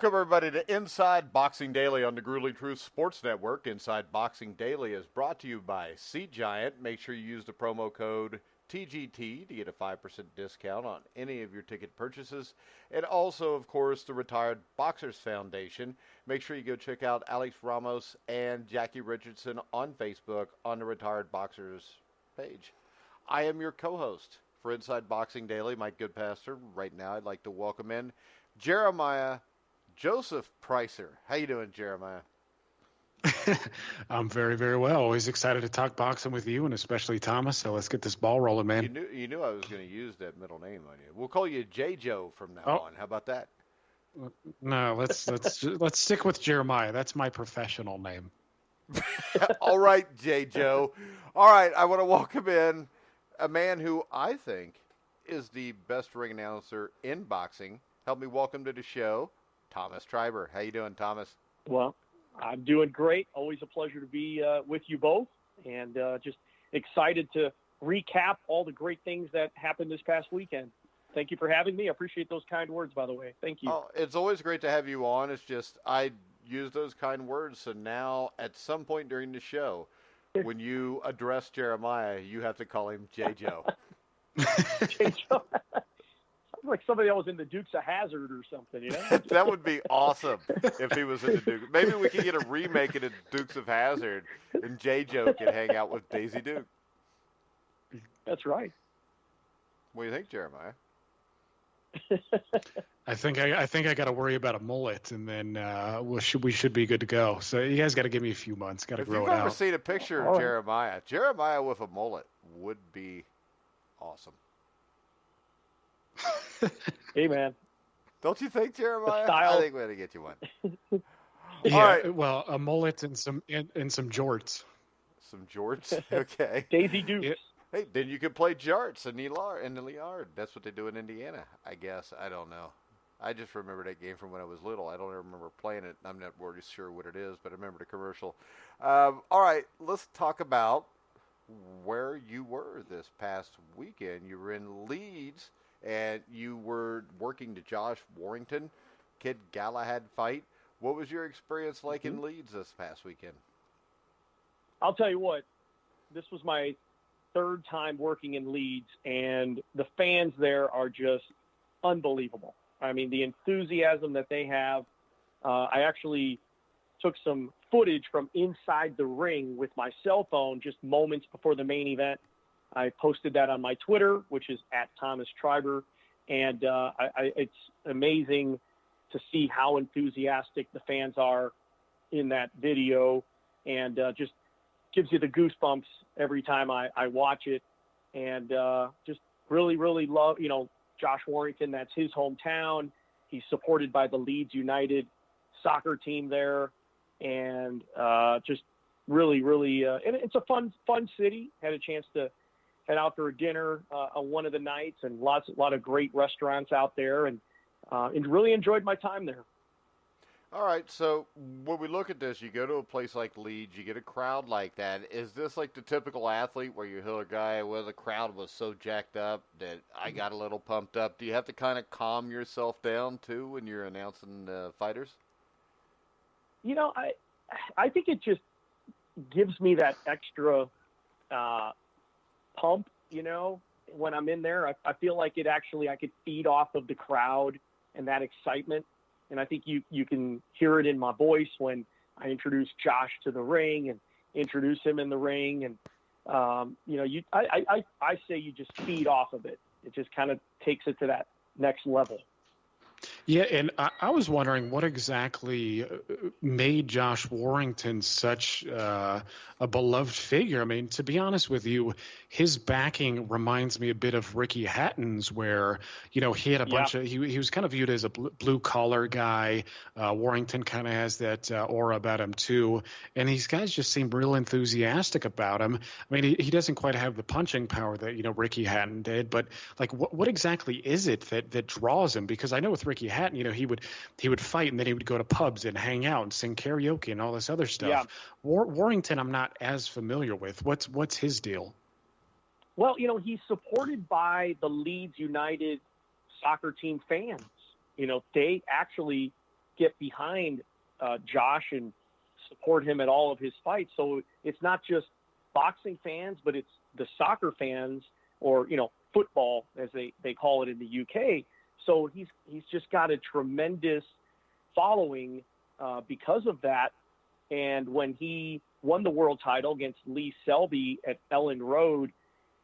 Welcome, everybody, to Inside Boxing Daily on the Grueling Truth Sports Network. Inside Boxing Daily is brought to you by Seat Giant. Make sure you use the promo code TGT to get a 5% discount on any of your ticket purchases. And also, of course, the Retired Boxers Foundation. Make sure you go check out Alex Ramos and Jackie Richardson on Facebook on the Retired Boxers page. I am your co-host for Inside Boxing Daily, my good pastor. Right now, I'd like to welcome in Jeremiah Joseph Pricer. How you doing, Jeremiah? I'm very, very well. Always excited to talk boxing with you, and especially Thomas. So let's get this ball rolling, man. You knew I was going to use that middle name on you. We'll call you J. Joe from now on. How about that? No, let's stick with Jeremiah. That's my professional name. All right, J. Joe. All right, I want to welcome in a man who I think is the best ring announcer in boxing. Help me welcome to the show, Thomas Treiber. How you doing, Thomas? Well, I'm doing great. Always a pleasure to be with you both, and just excited to recap all the great things that happened this past weekend. Thank you for having me. I appreciate those kind words, by the way. Thank you. Oh, it's always great to have you on. It's just I use those kind words, so now at some point during the show, when you address Jeremiah, you have to call him J. Joe. J. Joe. Like somebody that was in the Dukes of Hazzard or something, you know? That would be awesome if he was in the Dukes. Maybe we could get a remake of the Dukes of Hazzard, and J. Joe could hang out with Daisy Duke. That's right. What do you think, Jeremiah? I think I got to worry about a mullet, and then we should be good to go. So you guys got to give me a few months. Got to grow it out. If you've ever seen a picture of Jeremiah with a mullet would be awesome. Hey, man. Don't you think, Jeremiah? I think we ought to get you one. Yeah, all right. Well, a mullet and some jorts. Some jorts? Okay. Daisy Dukes. Yeah. Hey, then you could play jarts in the yard. That's what they do in Indiana, I guess. I don't know. I just remember that game from when I was little. I don't remember playing it. I'm not really sure what it is, but I remember the commercial. All right, let's talk about where you were this past weekend. You were in Leeds, and you were working the Josh Warrington Kid Galahad fight. What was your experience like in Leeds this past weekend? I'll tell you what. This was my third time working in Leeds, and the fans there are just unbelievable. I mean, the enthusiasm that they have. I actually took some footage from inside the ring with my cell phone just moments before the main event. I posted that on my Twitter, which is @ThomasTreiber, and it's amazing to see how enthusiastic the fans are in that video, and just gives you the goosebumps every time I watch it, and just really, really love, Josh Warrington. That's his hometown. He's supported by the Leeds United soccer team there, and just really, really, and it's a fun city. Had a chance to head out for a dinner on one of the nights, and a lot of great restaurants out there, and really enjoyed my time there. All right, so when we look at this, you go to a place like Leeds, you get a crowd like that. Is this like the typical athlete where you hear a guy where the crowd was so jacked up that I got a little pumped up? Do you have to kind of calm yourself down, too, when you're announcing fighters? I think it just gives me that extra pump, when I'm in there. I feel like I could feed off of the crowd and that excitement. And I think you can hear it in my voice when I introduce Josh to the ring and introduce him in the ring. And, I say you just feed off of it. It just kind of takes it to that next level. Yeah, and I was wondering what exactly made Josh Warrington such a beloved figure. I mean, to be honest with you, his backing reminds me a bit of Ricky Hatton's, where, he had a bunch of – he was kind of viewed as a blue-collar guy. Warrington kind of has that aura about him too. And these guys just seem real enthusiastic about him. I mean, he doesn't quite have the punching power that, Ricky Hatton did. But, like, what exactly is it that draws him? Because I know with Ricky Hatton, he would fight, and then he would go to pubs and hang out and sing karaoke and all this other stuff. Yeah. Warrington, I'm not as familiar with. What's his deal? Well, he's supported by the Leeds United soccer team fans. They actually get behind Josh and support him at all of his fights. So it's not just boxing fans, but it's the soccer fans, or, football as they call it in the UK. So he's just got a tremendous following because of that. And when he won the world title against Lee Selby at Ellen Road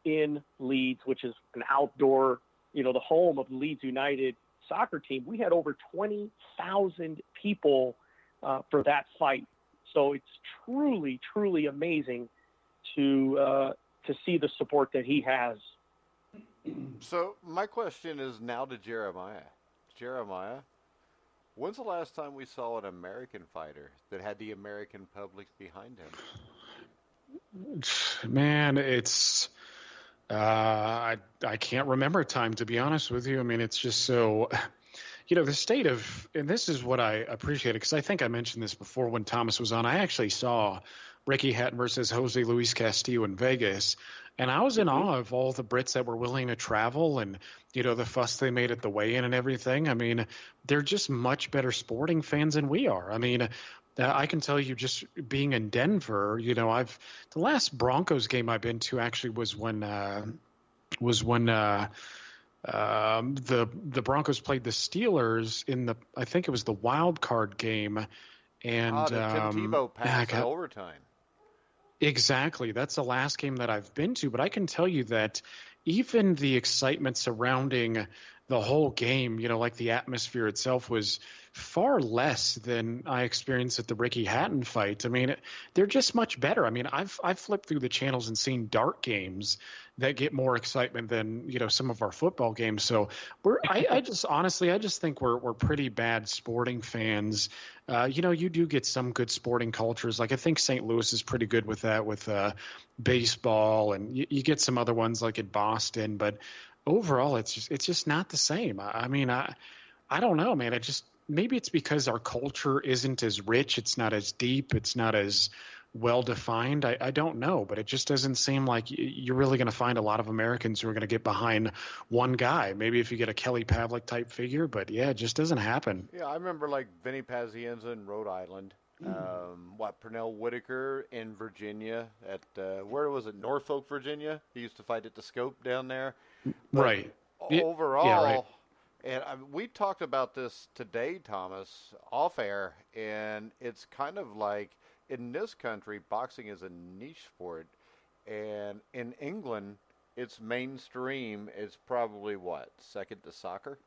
in Leeds, which is an outdoor, the home of the Leeds United soccer team, we had over 20,000 people for that fight. So it's truly, truly amazing to see the support that he has. So my question is now to Jeremiah. Jeremiah, when's the last time we saw an American fighter that had the American public behind him? Man, it's I can't remember time, to be honest with you. I mean, it's just so, the state of, and this is what I appreciate, because I think I mentioned this before when Thomas was on. I actually saw Ricky Hatton versus Jose Luis Castillo in Vegas, and I was in awe of all the Brits that were willing to travel and, the fuss they made at the weigh-in and everything. I mean, they're just much better sporting fans than we are. I mean, I can tell you, just being in Denver, the last Broncos game I've been to actually was when the Broncos played the Steelers in I think it was the wild card game, and the Tim Tebow pass in overtime. Exactly, that's the last game that I've been to. But I can tell you that even the excitement surrounding the whole game, like the atmosphere itself, was far less than I experienced at the Ricky Hatton fight. I mean, they're just much better. I mean, I've flipped through the channels and seen dart games that get more excitement than, some of our football games. So I just think we're pretty bad sporting fans. You do get some good sporting cultures. Like I think St. Louis is pretty good with that, with baseball, and you get some other ones like in Boston, but overall it's just not the same. I mean, I don't know, man. Maybe it's because our culture isn't as rich. It's not as deep. It's not as well defined. I don't know, but it just doesn't seem like you're really going to find a lot of Americans who are going to get behind one guy. Maybe if you get a Kelly Pavlik type figure, but yeah, it just doesn't happen. Yeah, I remember like Vinny Pazienza in Rhode Island. Pernell Whitaker in Virginia at where was it? Norfolk, Virginia. He used to fight at the Scope down there. But right. Overall, yeah, right. And we talked about this today, Thomas, off air, and it's kind of like in this country, boxing is a niche sport, and in England, it's mainstream. It's probably second to soccer?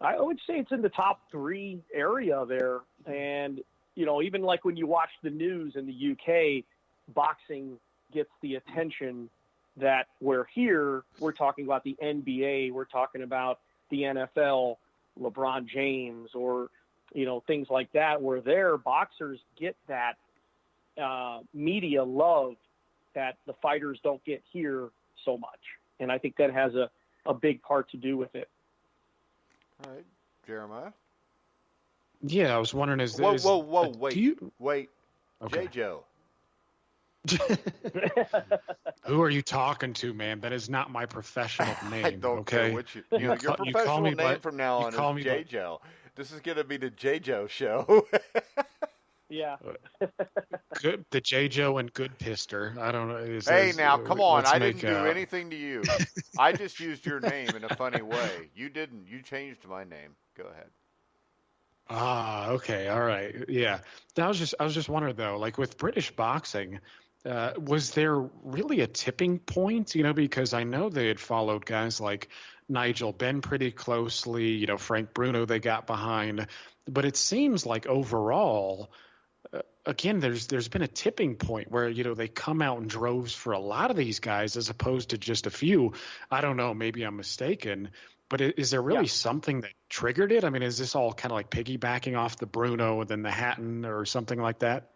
I would say it's in the top 3 area there. And, even like when you watch the news in the UK, boxing gets the attention that we're here. We're talking about the NBA. We're talking about the NFL, LeBron James, or, things like that, where their boxers get that media love that the fighters don't get here so much. And I think that has a big part to do with it. All right, Jeremiah? Yeah, I was wondering, wait. Okay. J-Joe. Who are you talking to, man? That is not my professional name. I don't care what your professional name from now on is J-Joe. This is going to be the J-Joe show. Yeah. Good, the J-Joe and Good Pister. I don't know. Hey, now, come on. I didn't do anything to you. I just used your name in a funny way. You didn't. You changed my name. Go ahead. Ah, okay. All right. Yeah. I was just wondering, though, like with British boxing, was there really a tipping point, because I know they had followed guys like Nigel Benn pretty closely, Frank Bruno they got behind, but it seems like overall, again, there's been a tipping point where, they come out in droves for a lot of these guys as opposed to just a few. I don't know, maybe I'm mistaken, but is there really something that triggered it? I mean, is this all kind of like piggybacking off the Bruno and then the Hatton or something like that?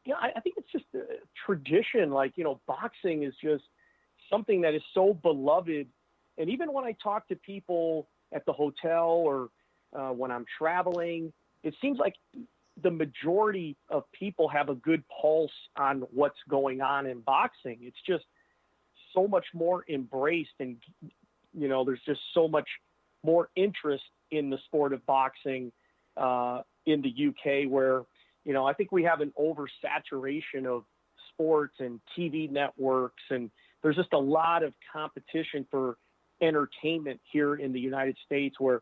Yeah, I think it's just a tradition. Like, boxing is just something that is so beloved. And even when I talk to people at the hotel or when I'm traveling, it seems like the majority of people have a good pulse on what's going on in boxing. It's just so much more embraced, and there's just so much more interest in the sport of boxing in the UK, where, I think we have an oversaturation of sports and TV networks, and there's just a lot of competition for entertainment here in the United States, where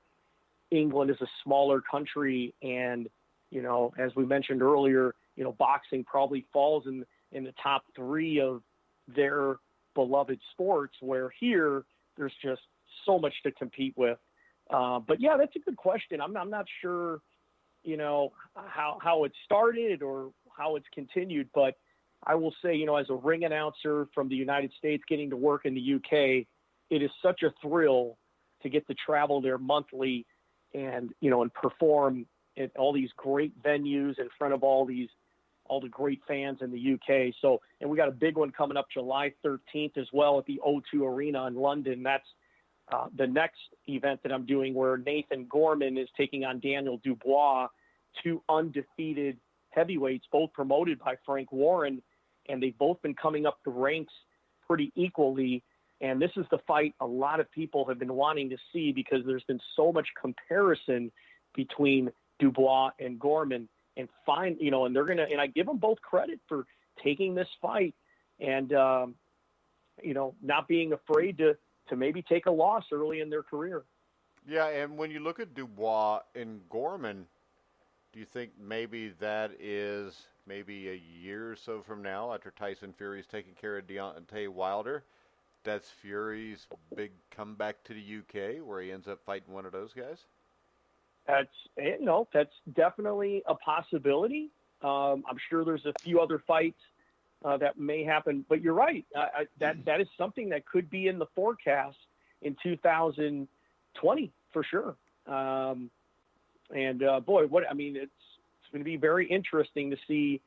England is a smaller country. And, as we mentioned earlier, boxing probably falls in the top 3 of their beloved sports, where here there's just so much to compete with. But yeah, that's a good question. I'm not sure, how it started or how it's continued, but I will say, as a ring announcer from the United States getting to work in the UK, it is such a thrill to get to travel there monthly and perform at all these great venues in front of all the great fans in the UK. So, and we got a big one coming up July 13th as well at the O2 Arena in London. That's the next event that I'm doing, where Nathan Gorman is taking on Daniel Dubois, 2 undefeated heavyweights, both promoted by Frank Warren, and they've both been coming up the ranks pretty equally. And this is the fight a lot of people have been wanting to see, because there's been so much comparison between Dubois and Gorman. And and they're going to, and I give them both credit for taking this fight and, not being afraid to maybe take a loss early in their career. Yeah, and when you look at Dubois and Gorman, do you think maybe that is maybe a year or so from now, after Tyson Fury's taking care of Deontay Wilder, that's Fury's big comeback to the UK, where he ends up fighting one of those guys? That's definitely a possibility. I'm sure there's a few other fights that may happen, but you're right. That is something that could be in the forecast in 2020 for sure. It's going to be very interesting to see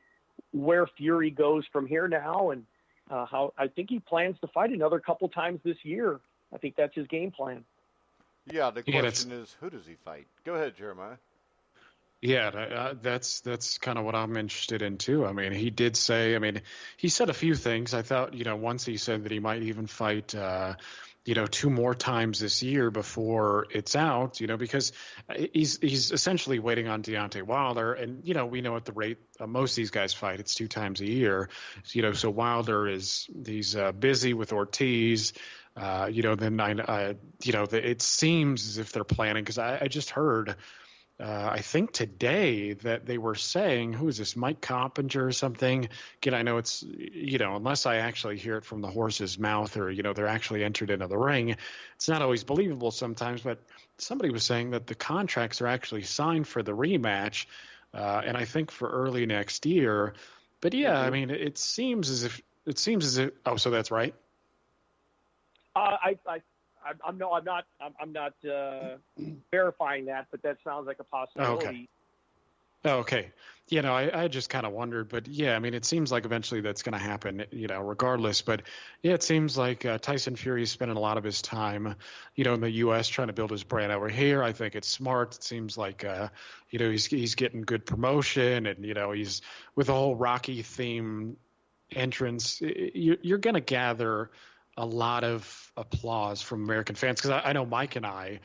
where Fury goes from here now, and how I think he plans to fight another couple times this year. I think that's his game plan. Yeah, the question is, who does he fight? Go ahead, Jeremiah. Yeah, that's kind of what I'm interested in too. I mean, he did say, he said a few things. I thought, once he said that he might even fight, 2 more times this year before it's out, because he's essentially waiting on Deontay Wilder. And, we know at the rate most of these guys fight, it's 2 times a year. So Wilder he's busy with Ortiz. It seems as if they're planning, because I just heard, I think today, that they were saying, who is this, Mike Coppinger or something? Again, I know it's, unless I actually hear it from the horse's mouth, or, they're actually entered into the ring, it's not always believable sometimes, but somebody was saying that the contracts are actually signed for the rematch, and I think for early next year. But yeah, Mm-hmm. it seems as if, oh, so that's right. I'm not verifying that, but that sounds like a possibility. Okay. I just kind of wondered, but yeah, it seems like eventually that's going to happen, regardless. But yeah, it seems like Tyson Fury is spending a lot of his time, in the U.S. trying to build his brand over here. I think it's smart. It seems like, he's getting good promotion, and, he's with the whole Rocky theme entrance. You're going to gather a lot of applause from American fans, because I know Mike and I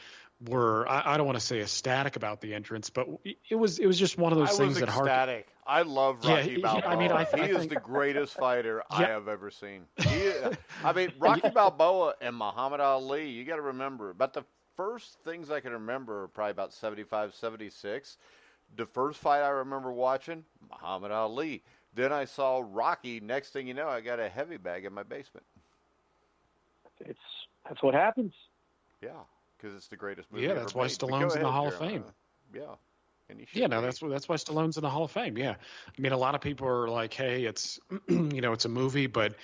were, I don't want to say ecstatic about the entrance, but it was just one of those things that ecstatic. I love Rocky Balboa. He is the greatest fighter I have ever seen. Rocky Balboa and Muhammad Ali, you got to remember, about the first things I can remember are probably about 75, 76. The first fight I remember watching, Muhammad Ali. Then I saw Rocky. Next thing you know, I got a heavy bag in my basement. That's what happens. Yeah, because it's the greatest movie. Yeah, that's why Stallone's in the Hall of Fame. Yeah, that's why Stallone's in the Hall of Fame. Yeah, a lot of people are like, "Hey, it's it's a movie," but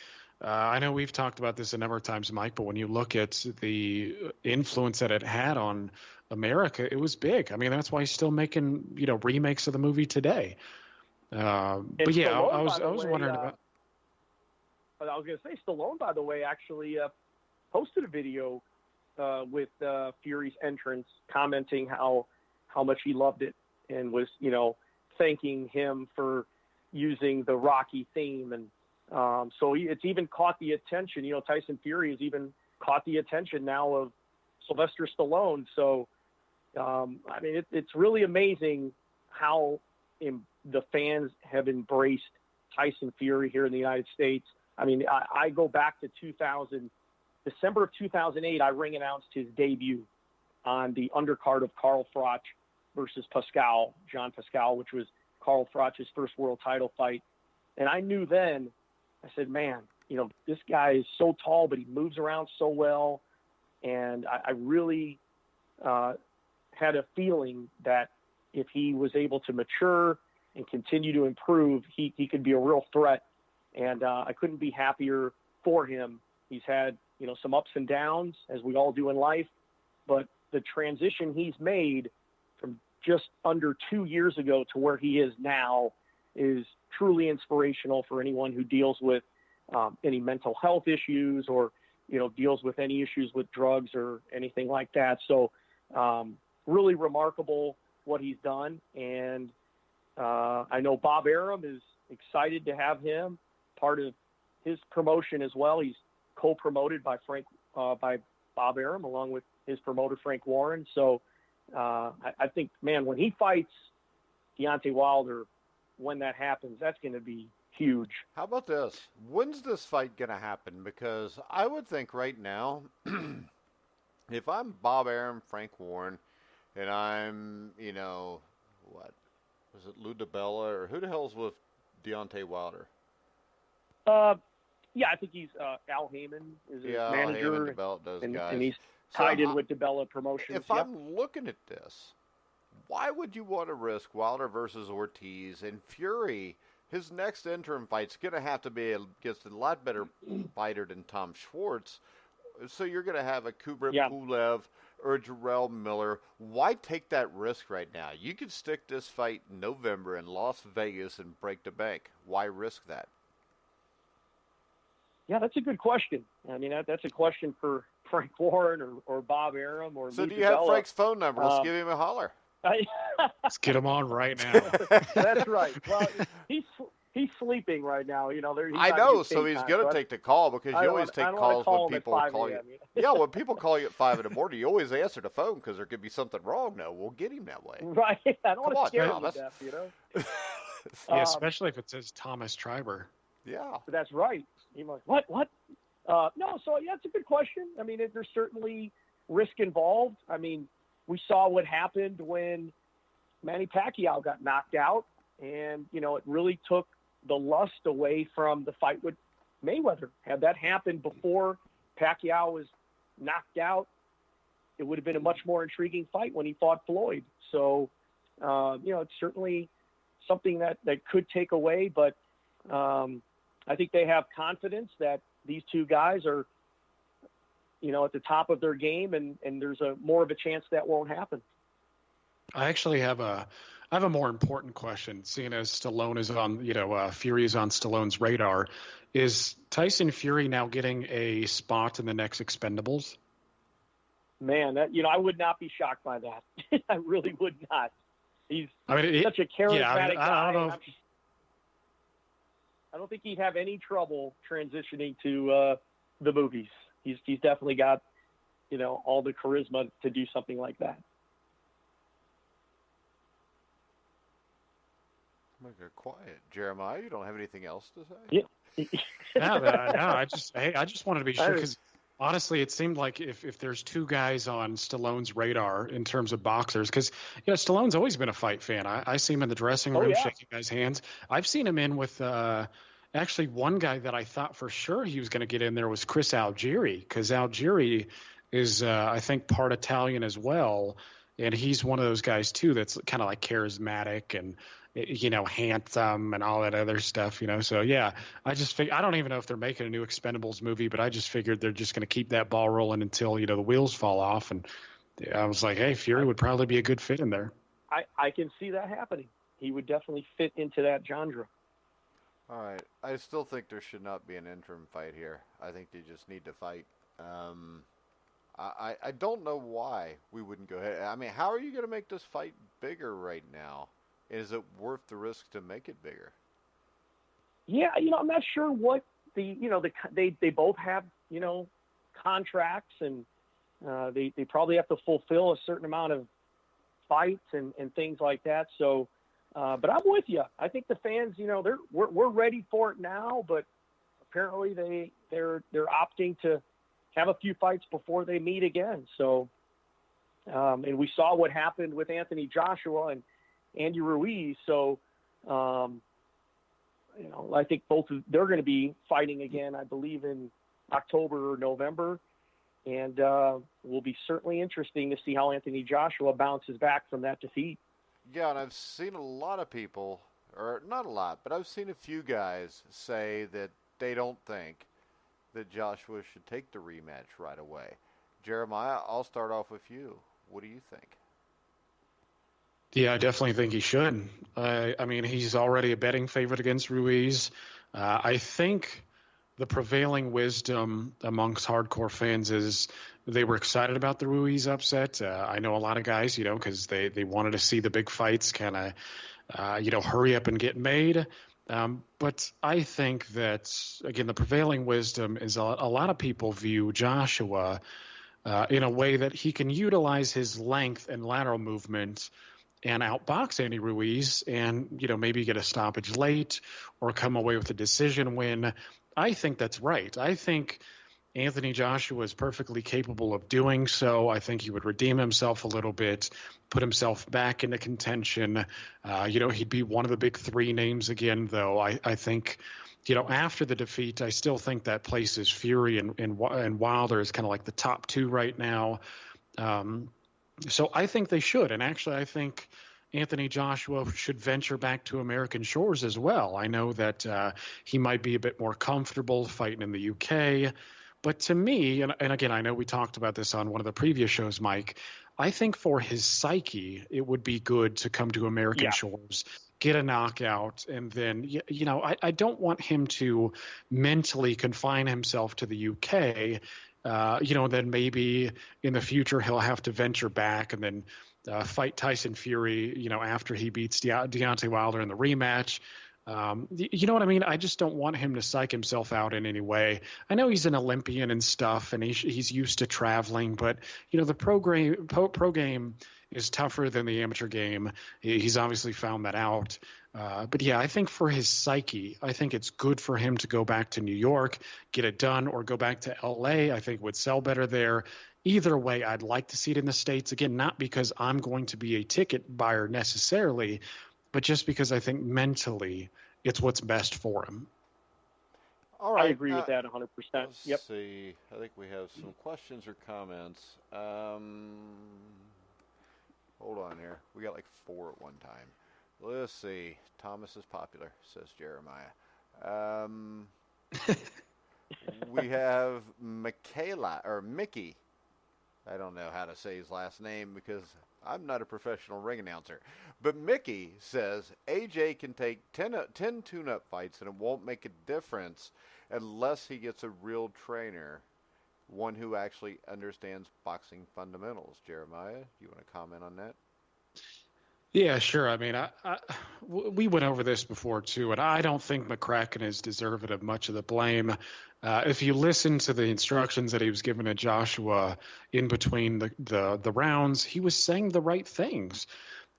I know we've talked about this a number of times, Mike. But when you look at the influence that it had on America, it was big. That's why he's still making remakes of the movie today. But yeah, Stallone, I was wondering about. I was going to say, Stallone, by the way, actually posted a video with Fury's entrance, commenting how much he loved it, and was, thanking him for using the Rocky theme. And so it's even caught the attention. Tyson Fury has even caught the attention now of Sylvester Stallone. So, I mean, it's really amazing how the fans have embraced Tyson Fury here in the United States. I mean, I go back to December of 2008, I ring announced his debut on the undercard of Carl Froch versus John Pascal, which was Carl Froch's first world title fight. And I knew then, I said, man, this guy is so tall, but he moves around so well. And I really had a feeling that if he was able to mature and continue to improve, he could be a real threat. And I couldn't be happier for him. He's had, some ups and downs, as we all do in life, but the transition he's made from just under 2 years ago to where he is now is truly inspirational for anyone who deals with any mental health issues or, deals with any issues with drugs or anything like that. So really remarkable what he's done. And I know Bob Arum is excited to have him part of his promotion as well. He's co-promoted by by Bob Arum along with his promoter, Frank Warren. So I think, man, when he fights Deontay Wilder, when that happens, that's going to be huge. How about this? When's this fight going to happen? Because I would think right now, if I'm Bob Arum, Frank Warren, and I'm, what? Was it Lou DiBella? Or who the hell's with Deontay Wilder? Yeah, I think he's Al Heyman is his manager. Heyman developed those guys. And he's tied in with DiBella Promotions. If I'm looking at this, why would you want to risk Wilder versus Ortiz and Fury? His next interim fight's going to have to be against a lot better fighter than Tom Schwartz. So you're going to have a Kubrat Pulev or a Jarrell Miller. Why take that risk right now? You could stick this fight in November in Las Vegas and break the bank. Why risk that? Yeah, that's a good question. I mean, that's a question for Frank Warren or Bob Arum or So Lou do you have DiBella. Frank's phone number? Let's give him a holler. Let's get him on right now. That's right. Well, he's sleeping right now. I know, so he's going to take the call because you always take calls when people call you. Yeah, when people call you at 5 in the morning, you always answer the phone because there could be something wrong. No, we'll get him that way. Right. I don't want to scare him to death, Yeah, especially if it says Thomas Treiber. Yeah. That's right. You're like, what? No, so yeah, it's a good question. I mean, there's certainly risk involved. I mean, we saw what happened when Manny Pacquiao got knocked out, and, it really took the lust away from the fight with Mayweather. Had that happened before Pacquiao was knocked out, it would have been a much more intriguing fight when he fought Floyd. So, it's certainly something that could take away, but I think they have confidence that these two guys are, at the top of their game, and there's more of a chance that won't happen. I actually have a more important question, seeing as Stallone is on, Fury is on Stallone's radar. Is Tyson Fury now getting a spot in the next Expendables? Man, I would not be shocked by that. I really would not. He's such a charismatic guy. I don't know. I don't think he'd have any trouble transitioning to the movies. He's definitely got, all the charisma to do something like that. I'm going to go quiet. Jeremiah, you don't have anything else to say? Yeah. No, I just wanted to be sure because honestly, it seemed like if there's two guys on Stallone's radar in terms of boxers, because Stallone's always been a fight fan. I see him in the dressing room shaking guys' hands. I've seen him in with actually one guy that I thought for sure he was going to get in there was Chris Algieri, because Algieri is I think part Italian as well, and he's one of those guys too that's kind of like charismatic and handsome and all that other stuff, So, yeah, I just I don't even know if they're making a new Expendables movie, but I just figured they're just going to keep that ball rolling until, the wheels fall off. And I was like, hey, Fury would probably be a good fit in there. I can see that happening. He would definitely fit into that genre. All right. I still think there should not be an interim fight here. I think they just need to fight. I don't know why we wouldn't go ahead. I mean, how are you going to make this fight bigger right now? Is it worth the risk to make it bigger? Yeah, I'm not sure what they both have, contracts and, They probably have to fulfill a certain amount of fights and things like that. So, but I'm with you. I think the fans, we're ready for it now, but apparently they're opting to have a few fights before they meet again. So, and we saw what happened with Anthony Joshua and Andy Ruiz. So, I think they're going to be fighting again, I believe, in October or November. And will be certainly interesting to see how Anthony Joshua bounces back from that defeat. Yeah, and I've seen a lot of people, or not a lot, but I've seen a few guys say that they don't think that Joshua should take the rematch right away. Jeremiah, I'll start off with you. What do you think? Yeah, I definitely think he should. I mean, he's already a betting favorite against Ruiz. I think the prevailing wisdom amongst hardcore fans is they were excited about the Ruiz upset. I know a lot of guys, because they wanted to see the big fights kind of, hurry up and get made. But I think that, again, the prevailing wisdom is a lot of people view Joshua in a way that he can utilize his length and lateral movement and outbox Andy Ruiz and, maybe get a stoppage late or come away with a decision win. I think that's right. I think Anthony Joshua is perfectly capable of doing so. I think he would redeem himself a little bit, put himself back into contention. He'd be one of the big three names again, though. I think, after the defeat, I still think that places Fury and Wilder is kind of like the top two right now. So I think they should. And actually, I think Anthony Joshua should venture back to American shores as well. I know that he might be a bit more comfortable fighting in the UK. But to me, and again, I know we talked about this on one of the previous shows, Mike, I think for his psyche, it would be good to come to American shores, get a knockout, and then, I don't want him to mentally confine himself to the UK. Then maybe in the future he'll have to venture back and then fight Tyson Fury, after he beats Deontay Wilder in the rematch. You know what I mean? I just don't want him to psych himself out in any way. I know he's an Olympian and stuff, and he's used to traveling, but the pro game is tougher than the amateur game. He's obviously found that out. But yeah, I think for his psyche, I think it's good for him to go back to New York, get it done, or go back to LA. I think it would sell better there. Either way, I'd like to see it in the States. Again, not because I'm going to be a ticket buyer necessarily, but just because I think mentally it's what's best for him. All right. I agree with that 100%. Let's see. I think we have some questions or comments. Hold on here. We got like 4 at one time. Let's see. Thomas is popular, says Jeremiah. We have Mickey. I don't know how to say his last name because I'm not a professional ring announcer. But Mickey says AJ can take 10 tune-up fights and it won't make a difference unless he gets a real trainer, one who actually understands boxing fundamentals. Jeremiah, do you want to comment on that? Yeah, sure. I mean, we went over this before, too, and I don't think McCracken is deserving of much of the blame. If you listen to the instructions that he was given to Joshua in between the rounds, he was saying the right things.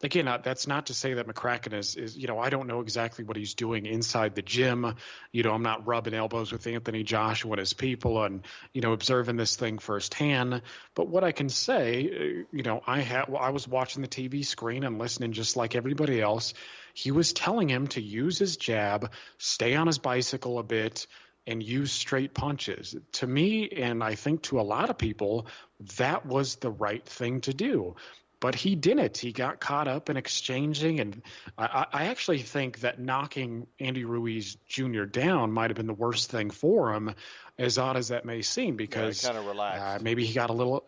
Again, that's not to say that McCracken is I don't know exactly what he's doing inside the gym. I'm not rubbing elbows with Anthony Joshua and his people and, observing this thing firsthand. But what I can say, I was watching the TV screen and listening just like everybody else. He was telling him to use his jab, stay on his bicycle a bit, and use straight punches. To me, and I think to a lot of people, that was the right thing to do. But he didn't. He got caught up in exchanging, and I actually think that knocking Andy Ruiz Jr. down might have been the worst thing for him, as odd as that may seem, because kind of relaxed. Maybe he got a little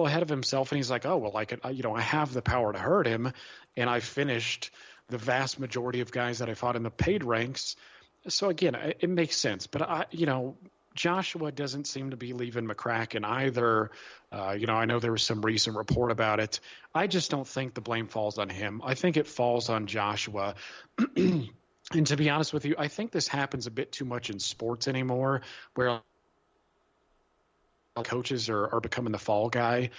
ahead of himself, and he's like, oh, well, I have the power to hurt him, and I finished the vast majority of guys that I fought in the paid ranks. So, again, it makes sense. But, Joshua doesn't seem to be leaving McCracken either. I know there was some recent report about it. I just don't think the blame falls on him. I think it falls on Joshua. And to be honest with you, I think this happens a bit too much in sports anymore, where coaches are becoming the fall guy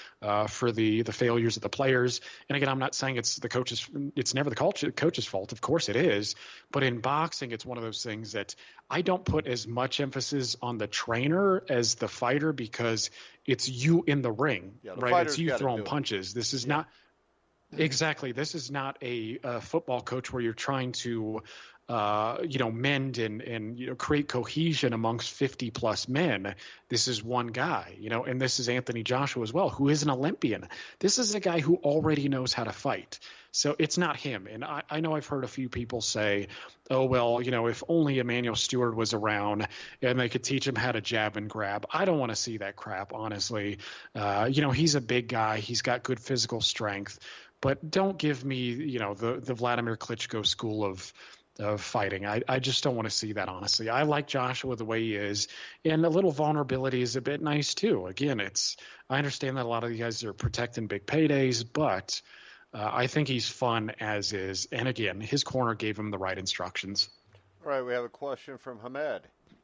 for the failures of the players. And again, I'm not saying it's the coaches. It's never the coach's fault. Of course it is. But in boxing, it's one of those things that I don't put as much emphasis on the trainer as the fighter, because it's you in the ring, right? It's you throwing punches. This is not exactly. This is not a football coach where you're trying to mend and create cohesion amongst 50 plus men. This is one guy, and this is Anthony Joshua as well, who is an Olympian. This is a guy who already knows how to fight. So it's not him. And I know I've heard a few people say, oh, well, if only Emmanuel Stewart was around and they could teach him how to jab and grab. I don't want to see that crap, honestly. He's a big guy. He's got good physical strength. But don't give me, the Vladimir Klitschko school of fighting. I just don't want to see that, honestly. I like Joshua the way he is, and a little vulnerability is a bit nice too. Again, I understand that a lot of you guys are protecting big paydays, but I think he's fun as is. And again, his corner gave him the right instructions. All right, we have a question from Hamed.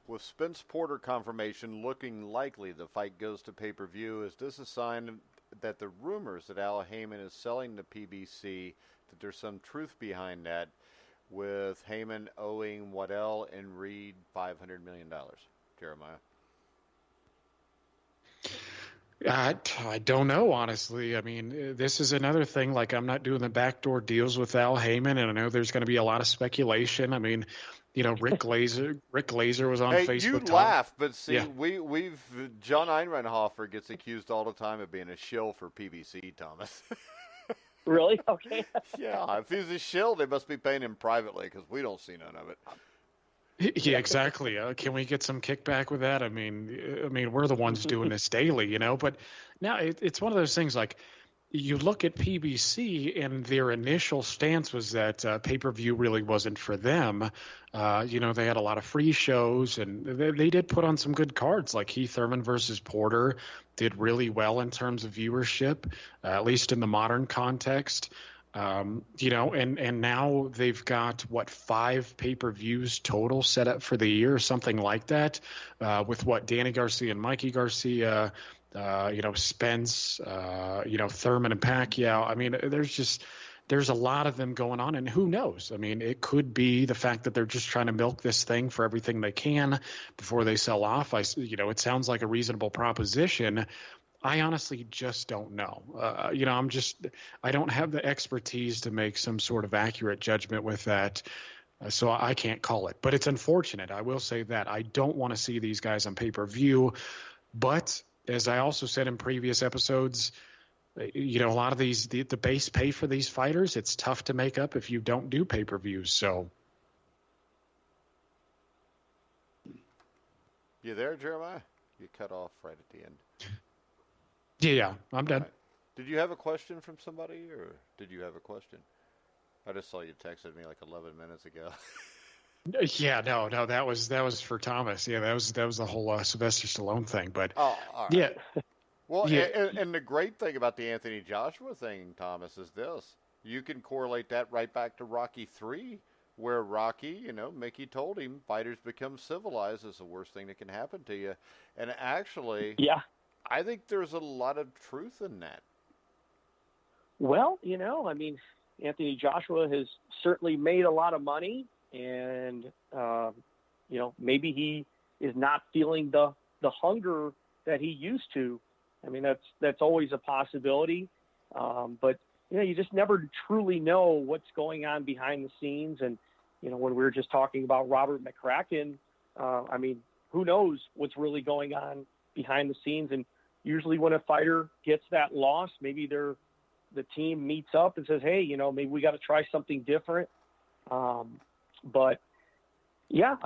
With Spence Porter confirmation looking likely the fight goes to pay-per-view, is this a sign that the rumors that Al Heyman is selling the PBC, that there's some truth behind that, with Heyman owing Waddell and Reed $500 million? Jeremiah? I don't know, honestly. I mean, this is another thing. Like, I'm not doing the backdoor deals with Al Heyman, and I know there's going to be a lot of speculation. I mean, Rick Glazer was on Facebook. You laugh, but see, yeah. we've John Einrenhofer gets accused all the time of being a shill for PBC, Thomas. Really? Okay. Yeah, if he's a shill, they must be paying him privately, because we don't see none of it. Yeah, exactly. Can we get some kickback with that? I mean, we're the ones doing this daily, But now it's one of those things. Like, you look at PBC, and their initial stance was that pay-per-view really wasn't for them. They had a lot of free shows, and they did put on some good cards, like Keith Thurman versus Porter did really well in terms of viewership, at least in the modern context. And now they've got 5 pay-per-views total set up for the year, something like that, with Danny Garcia and Mikey Garcia, Spence, Thurman and Pacquiao. I mean, there's a lot of them going on, and who knows? I mean, it could be the fact that they're just trying to milk this thing for everything they can before they sell off. It sounds like a reasonable proposition. I honestly just don't know. I don't have the expertise to make some sort of accurate judgment with that. So I can't call it, but it's unfortunate. I will say that I don't want to see these guys on pay-per-view, but as I also said in previous episodes, a lot of the base pay for these fighters, it's tough to make up if you don't do pay-per-views. So. You there, Jeremiah? You cut off right at the end. Yeah, I'm done. Right. Did you have a question from somebody, or did you have a question? I just saw you texted me like 11 minutes ago. Yeah, no, that was for Thomas. Yeah, that was the whole Sylvester Stallone thing. But all right. Yeah. Well, yeah. And the great thing about the Anthony Joshua thing, Thomas, is this: you can correlate that right back to Rocky III, where Rocky, Mickey told him, fighters become civilized is the worst thing that can happen to you, and actually, yeah. I think there's a lot of truth in that. Well, Anthony Joshua has certainly made a lot of money, and, maybe he is not feeling the hunger that he used to. I mean, that's always a possibility. But, you just never truly know what's going on behind the scenes. And, when we were just talking about Robert McCracken, who knows what's really going on behind the scenes. And usually when a fighter gets that loss, maybe the team meets up and says, hey, maybe we got to try something different. But yeah,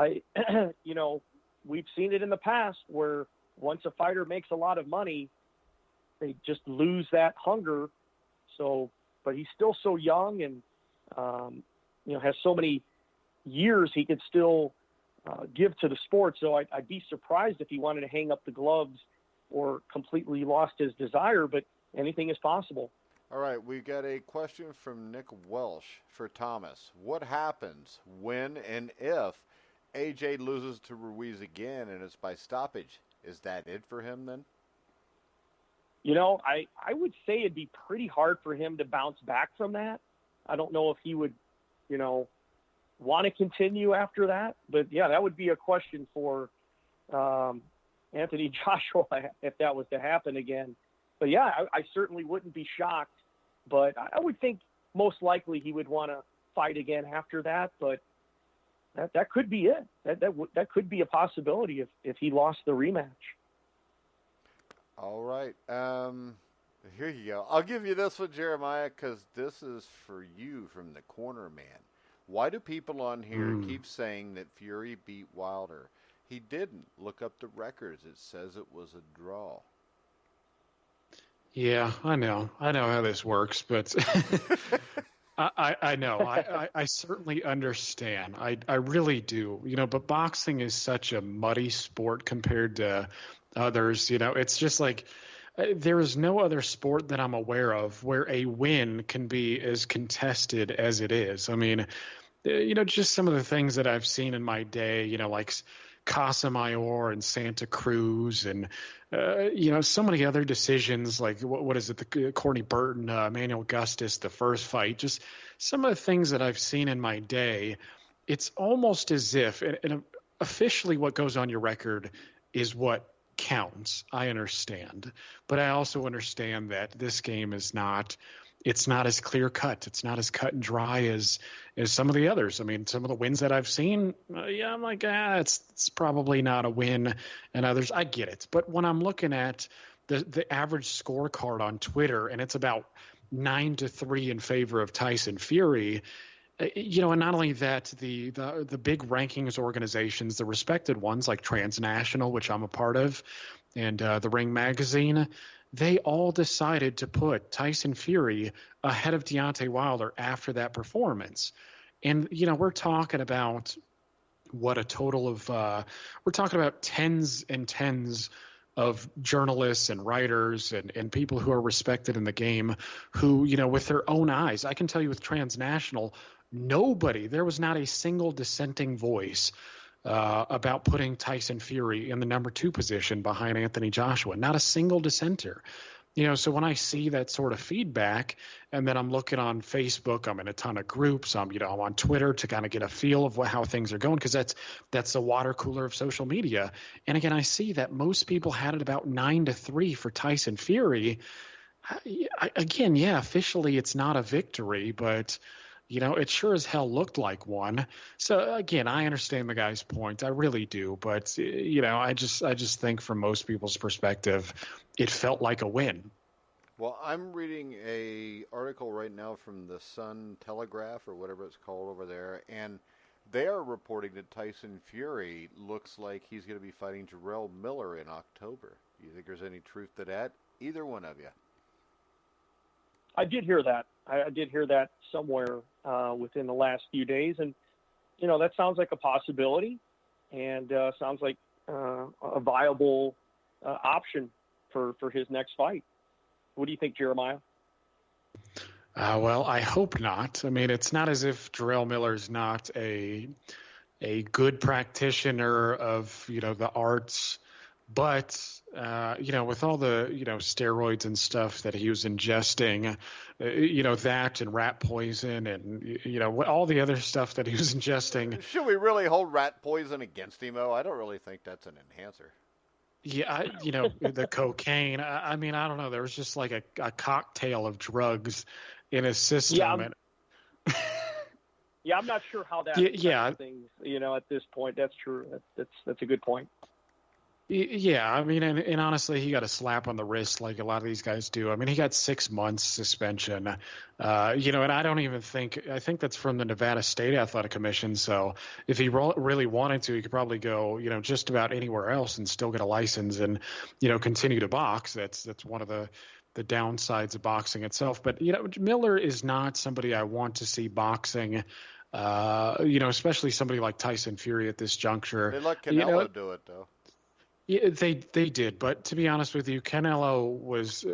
we've seen it in the past where once a fighter makes a lot of money, they just lose that hunger. So, but he's still so young and, has so many years he could still give to the sport. So I'd be surprised if he wanted to hang up the gloves or completely lost his desire, but anything is possible. All right, we got a question from Nick Welsh for Thomas. What happens when and if AJ loses to Ruiz again and it's by stoppage? Is that it for him then? I would say it'd be pretty hard for him to bounce back from that. I don't know if he would, want to continue after that. But, yeah, that would be a question for Anthony Joshua if that was to happen again. But, yeah, I certainly wouldn't be shocked. But I would think most likely he would want to fight again after that. But that could be it. That could be a possibility if he lost the rematch. All right. Here you go. I'll give you this one, Jeremiah, because this is for you from the corner man. Why do people on here keep saying that Fury beat Wilder? He didn't. Look up the records. It says it was a draw. Yeah, I know how this works, but I know. I certainly understand. I really do. But boxing is such a muddy sport compared to others. It's just like there is no other sport that I'm aware of where a win can be as contested as it is. I mean, just some of the things that I've seen in my day, like Casamayor and Santa Cruz and, so many other decisions like what is it, the Courtney Burton, Emmanuel Augustus, the first fight, just some of the things that I've seen in my day. It's almost as if, and officially what goes on your record is what counts. I understand. But I also understand that this game is not as clear cut. It's not as cut and dry as some of the others. I mean, some of the wins that I've seen, I'm like, it's probably not a win. And others, I get it. But when I'm looking at the average scorecard on Twitter, and it's about 9-3 in favor of Tyson Fury, and not only that, the big rankings organizations, the respected ones like Transnational, which I'm a part of, and the Ring Magazine, they all decided to put Tyson Fury ahead of Deontay Wilder after that performance. And, we're talking about a total of we're talking about tens and tens of journalists and writers and people who are respected in the game who, with their own eyes, I can tell you with Transnational, there was not a single dissenting voice about putting Tyson Fury in the number 2 position behind Anthony Joshua. Not a single dissenter. So when I see that sort of feedback, and then I'm looking on Facebook, I'm in a ton of groups, I'm on Twitter to kind of get a feel of how things are going, because that's the water cooler of social media. And again, I see that most people had it about 9-3 for Tyson Fury. Officially it's not a victory, but it sure as hell looked like one. So again, I understand the guy's point. I really do. But, I just think from most people's perspective, it felt like a win. Well, I'm reading a article right now from the Sun Telegraph or whatever it's called over there, and they are reporting that Tyson Fury looks like he's going to be fighting Jarrell Miller in October. Do you think there's any truth to that? Either one of you. I did hear that. I did hear that somewhere within the last few days. And, that sounds like a possibility and sounds like a viable option for his next fight. What do you think, Jeremiah? Well, I hope not. I mean, it's not as if Jarrell Miller's not a good practitioner of, the arts. But, with all the, steroids and stuff that he was ingesting, that and rat poison and, all the other stuff that he was ingesting. Should we really hold rat poison against him, though? I don't really think that's an enhancer. Yeah, the cocaine. I mean, I don't know. There was just like a cocktail of drugs in his system. Yeah, I'm not sure how that things, at this point. That's true. That's a good point. Yeah, I mean, and honestly, he got a slap on the wrist like a lot of these guys do. I mean, he got 6 months suspension, and I don't even I think that's from the Nevada State Athletic Commission. So if he really wanted to, he could probably go, just about anywhere else and still get a license and, continue to box. That's one of the downsides of boxing itself. But, Miller is not somebody I want to see boxing, especially somebody like Tyson Fury at this juncture. They let Canelo do it, though. Yeah, they did, but to be honest with you, Canelo was,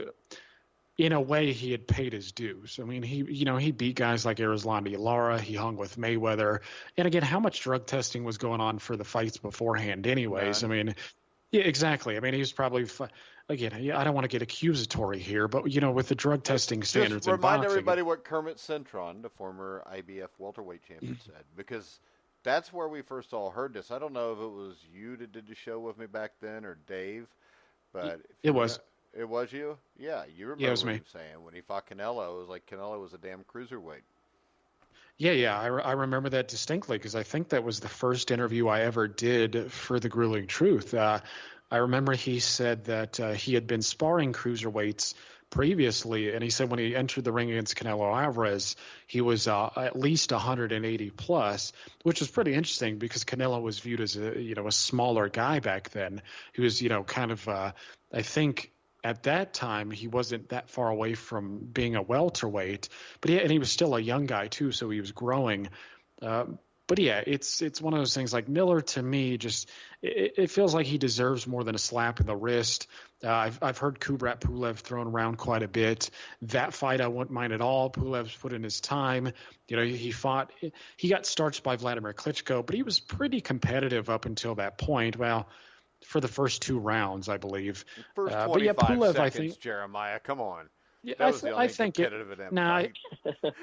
in a way, he had paid his dues. I mean, he beat guys like Erislandy Lara, he hung with Mayweather, and again, how much drug testing was going on for the fights beforehand, anyways? I mean, yeah, exactly. I mean, he was probably, again, I don't want to get accusatory here, but with the drug testing standards Just in remind boxing, everybody what Kermit Cintron, the former IBF welterweight champion, said, because that's where we first all heard this. I don't know if it was you that did the show with me back then or Dave, but it was. It was you? Yeah, you remember Yeah, it was what me. he was saying. When he fought Canelo, it was like Canelo was a damn cruiserweight. Yeah, I remember that distinctly because I think that was the first interview I ever did for The Grueling Truth. I remember he said that he had been sparring cruiserweights previously, and he said when he entered the ring against Canelo Alvarez, he was at least 180 plus, which was pretty interesting because Canelo was viewed as a smaller guy back then. He was kind of I think at that time he wasn't that far away from being a welterweight, but he was still a young guy too, so he was growing. But yeah, it's one of those things. Like Miller, to me, just it feels like he deserves more than a slap in the wrist. I've heard Kubrat Pulev thrown around quite a bit. That fight I wouldn't mind at all. Pulev's put in his time. He got starched by Vladimir Klitschko, but he was pretty competitive up until that point. Well, for the first 2 rounds, I believe. First 25 but yeah, Pulev, seconds, I think. Jeremiah, come on. Yeah, That was the only I think competitive in that fight.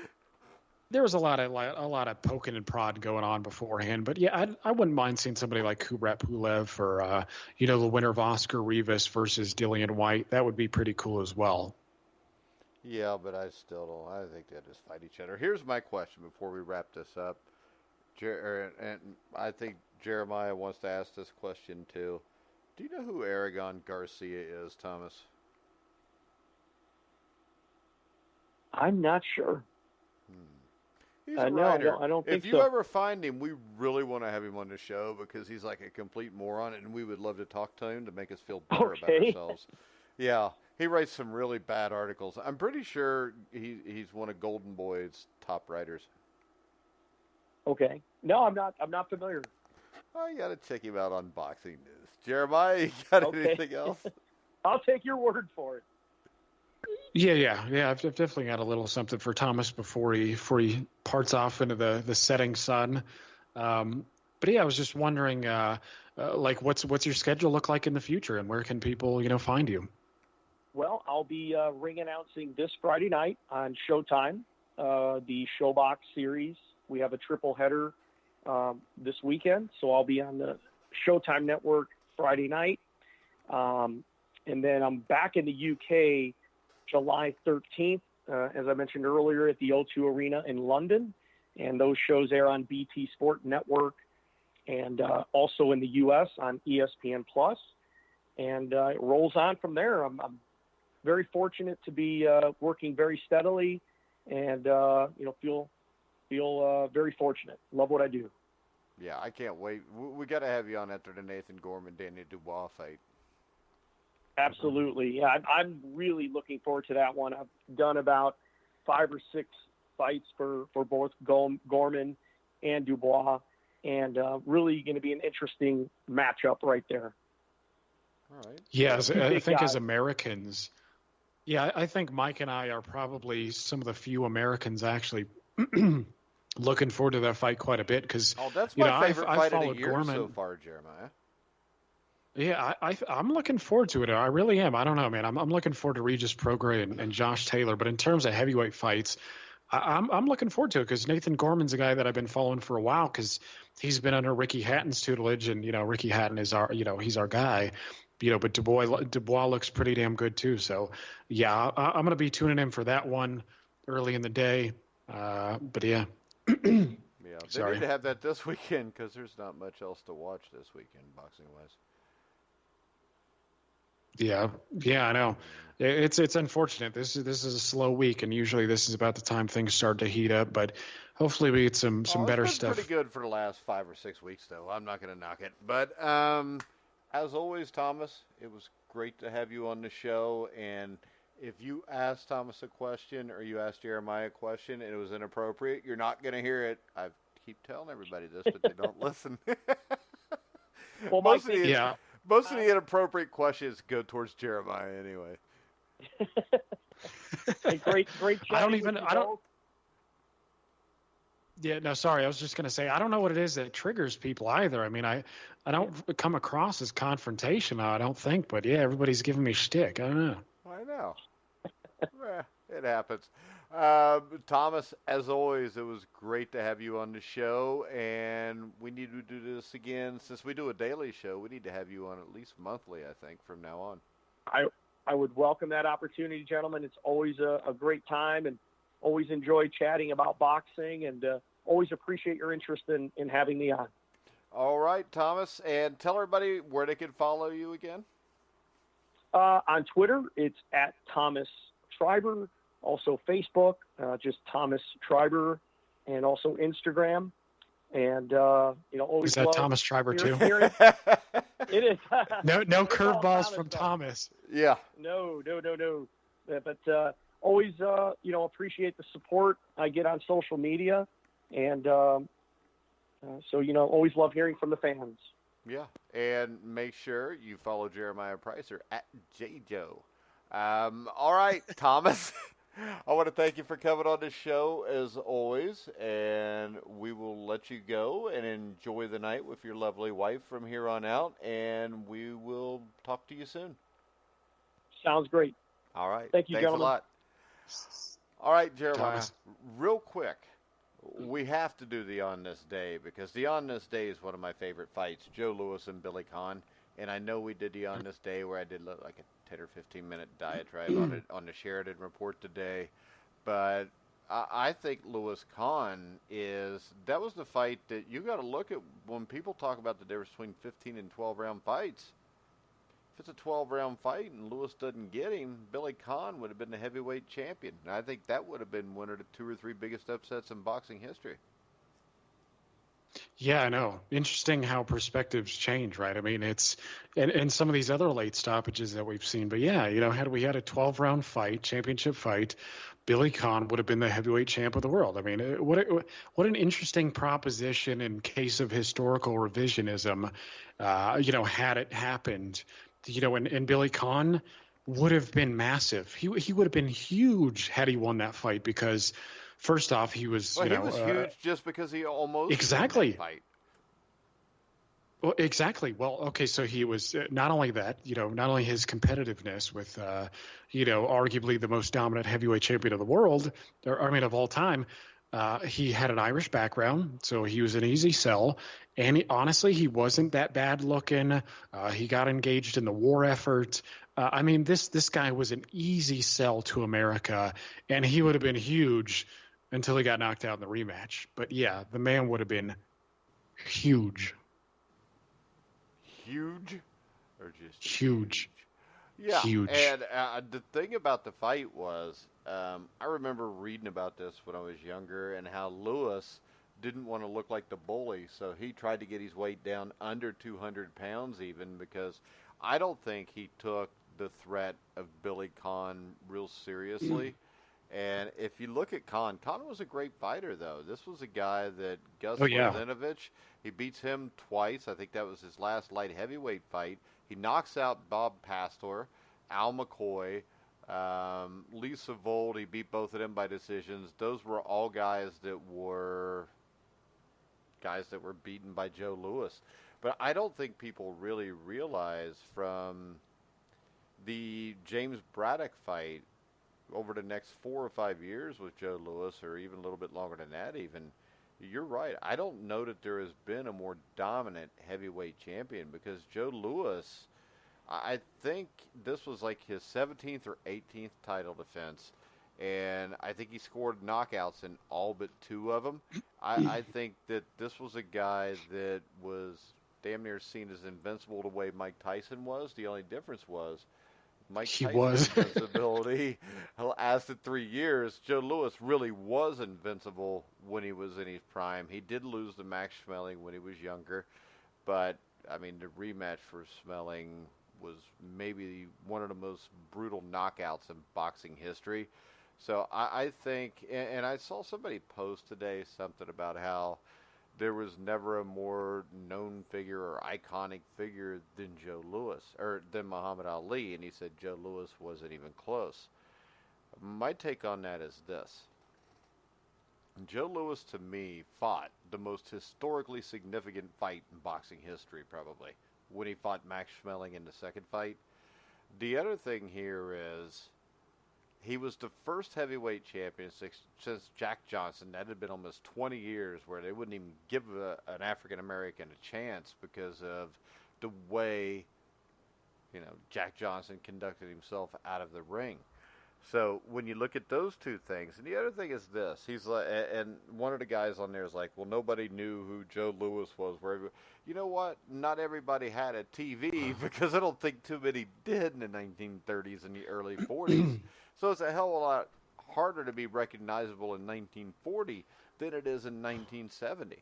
there was a lot of poking and prod going on beforehand, but yeah, I wouldn't mind seeing somebody like Kubrat Pulev or the winner of Oscar Rivas versus Dillian White. That would be pretty cool as well. Yeah, but I still don't. I think they just fight each other. Here's my question before we wrap this up, and I think Jeremiah wants to ask this question too. Do you know who Aragon Garcia is, Thomas? I'm not sure. He's a No, writer. I don't think If you so. ever find him, we really want to have him on the show because he's like a complete moron, and we would love to talk to him to make us feel better about ourselves. Yeah, he writes some really bad articles. I'm pretty sure he's one of Golden Boy's top writers. Okay. No, I'm not familiar. Oh, you got to check him out on Boxing News. Jeremiah, you got anything else? I'll take your word for it. Yeah. I've definitely got a little something for Thomas before he parts off into the setting sun. But yeah, I was just wondering, like, what's your schedule look like in the future, and where can people find you? Well, I'll be ring announcing this Friday night on Showtime, the Showbox series. We have a triple header this weekend, so I'll be on the Showtime network Friday night. And then I'm back in the UK July 13th, as I mentioned earlier, at the O2 Arena in London. And those shows air on BT Sport Network and also in the U.S. on ESPN+. And it rolls on from there. I'm very fortunate to be working very steadily and, feel very fortunate. Love what I do. Yeah, I can't wait. We got to have you on after the Nathan Gorman, Danny Dubois fight. Absolutely. Yeah, I'm really looking forward to that one. I've done about 5 or 6 fights for both Gorman and Dubois, and really going to be an interesting matchup right there. All right. Yeah, I think as Americans, I think Mike and I are probably some of the few Americans actually looking forward to that fight quite a bit because that's my favorite fight of the year Gorman so far, Jeremiah. Yeah, I'm looking forward to it. I really am. I don't know, man. I'm looking forward to Regis Prograis and Josh Taylor. But in terms of heavyweight fights, I'm looking forward to it because Nathan Gorman's a guy that I've been following for a while because he's been under Ricky Hatton's tutelage, and Ricky Hatton is he's our guy. But Dubois looks pretty damn good too. So yeah, I'm gonna be tuning in for that one early in the day. But yeah. Yeah, they need to have that this weekend because there's not much else to watch this weekend, boxing wise. Yeah, I know. It's unfortunate. This is a slow week, and usually this is about the time things start to heat up. But hopefully we get some better it's been stuff. Pretty good for the last 5 or 6 weeks, though. I'm not going to knock it. But as always, Thomas, it was great to have you on the show. And if you ask Thomas a question or you ask Jeremiah a question and it was inappropriate, you're not going to hear it. I keep telling everybody this, but they don't listen. Well, most of the inappropriate questions go towards Jeremiah anyway. Great. I don't. Yeah, no, sorry. I was just going to say, I don't know what it is that triggers people either. I mean, I don't come across as confrontational, I don't think, but yeah, everybody's giving me shtick. I don't know. I know. It happens. Thomas, as always, it was great to have you on the show, and we need to do this again. Since we do a daily show, we need to have you on at least monthly, I think, from now on. I would welcome that opportunity, gentlemen. It's always a great time, and always enjoy chatting about boxing, and always appreciate your interest in having me on. All right, Thomas, and tell everybody where they can follow you again. On Twitter, it's at Thomas Treiber. Also Facebook, just Thomas Treiber, and also Instagram. And always is that Thomas Treiber too? It is. No curveballs from Thomas. Yeah. No. But always, appreciate the support I get on social media, and always love hearing from the fans. Yeah, and make sure you follow Jeremiah Pricer at JJo. All right, Thomas. I want to thank you for coming on this show as always, and we will let you go and enjoy the night with your lovely wife from here on out, and we will talk to you soon. Sounds great. All right. Thank you, Thanks gentlemen. a lot. All right, Jeremiah, Thomas. real quick. We have to do the On This Day because the On This Day is one of my favorite fights, Joe Louis and Billy Conn. And I know we did the On This Day where I did like a 10 or 15-minute diatribe on it on the Sheridan Report today. But I think Louis Conn that was the fight that you got to look at when people talk about the difference between 15 and 12-round fights. If it's a 12-round fight and Louis doesn't get him, Billy Conn would have been the heavyweight champion. And I think that would have been one of the 2 or 3 biggest upsets in boxing history. Yeah, I know. Interesting how perspectives change, right? I mean, it's and some of these other late stoppages that we've seen. But yeah, had we had a 12-round fight, championship fight, Billy Conn would have been the heavyweight champ of the world. I mean, what an interesting proposition in case of historical revisionism. Had it happened, and Billy Conn would have been massive. He would have been huge had he won that fight because. First off, he was, he was huge just because he almost exactly won that fight. Well, exactly. Well, okay, so he was not only that, not only his competitiveness with, arguably the most dominant heavyweight champion of the world, of all time. He had an Irish background, so he was an easy sell. And honestly, he wasn't that bad looking. He got engaged in the war effort. This guy was an easy sell to America, and he would have been huge until he got knocked out in the rematch. But yeah, the man would have been huge. Huge? Or just huge? Yeah. Huge. And the thing about the fight was, I remember reading about this when I was younger and how Louis didn't want to look like the bully, so he tried to get his weight down under 200 pounds even because I don't think he took the threat of Billy Conn real seriously. And if you look at Conn was a great fighter, though. This was a guy that Gus Lazinovich, he beats him twice. I think that was his last light heavyweight fight. He knocks out Bob Pastor, Al McCoy, Lee Savold. He beat both of them by decisions. Those were all guys that were beaten by Joe Louis. But I don't think people really realize from the James Braddock fight over the next 4 or 5 years with Joe Louis, or even a little bit longer than that even, you're right. I don't know that there has been a more dominant heavyweight champion because Joe Louis, I think this was like his 17th or 18th title defense, and I think he scored knockouts in all but 2 of them. I think that this was a guy that was damn near seen as invincible the way Mike Tyson was. The only difference was Mike Tyson's invincibility lasted 3 years. Joe Louis really was invincible when he was in his prime. He did lose to Max Schmeling when he was younger, but the rematch for Schmeling was maybe one of the most brutal knockouts in boxing history. So I think, and I saw somebody post today something about how there was never a more known figure or iconic figure than Joe Louis, or than Muhammad Ali, and he said Joe Louis wasn't even close. My take on that is this. Joe Louis, to me, fought the most historically significant fight in boxing history, probably, when he fought Max Schmeling in the second fight. The other thing here is he was the first heavyweight champion since Jack Johnson. That had been almost 20 years where they wouldn't even give an African American a chance because of the way, Jack Johnson conducted himself out of the ring. So when you look at those two things, and the other thing is this, he's like, and one of the guys on there is like, well, nobody knew who Joe Louis was. You know what? Not everybody had a TV because I don't think too many did in the 1930s and the early 40s. So it's a hell of a lot harder to be recognizable in 1940 than it is in 1970.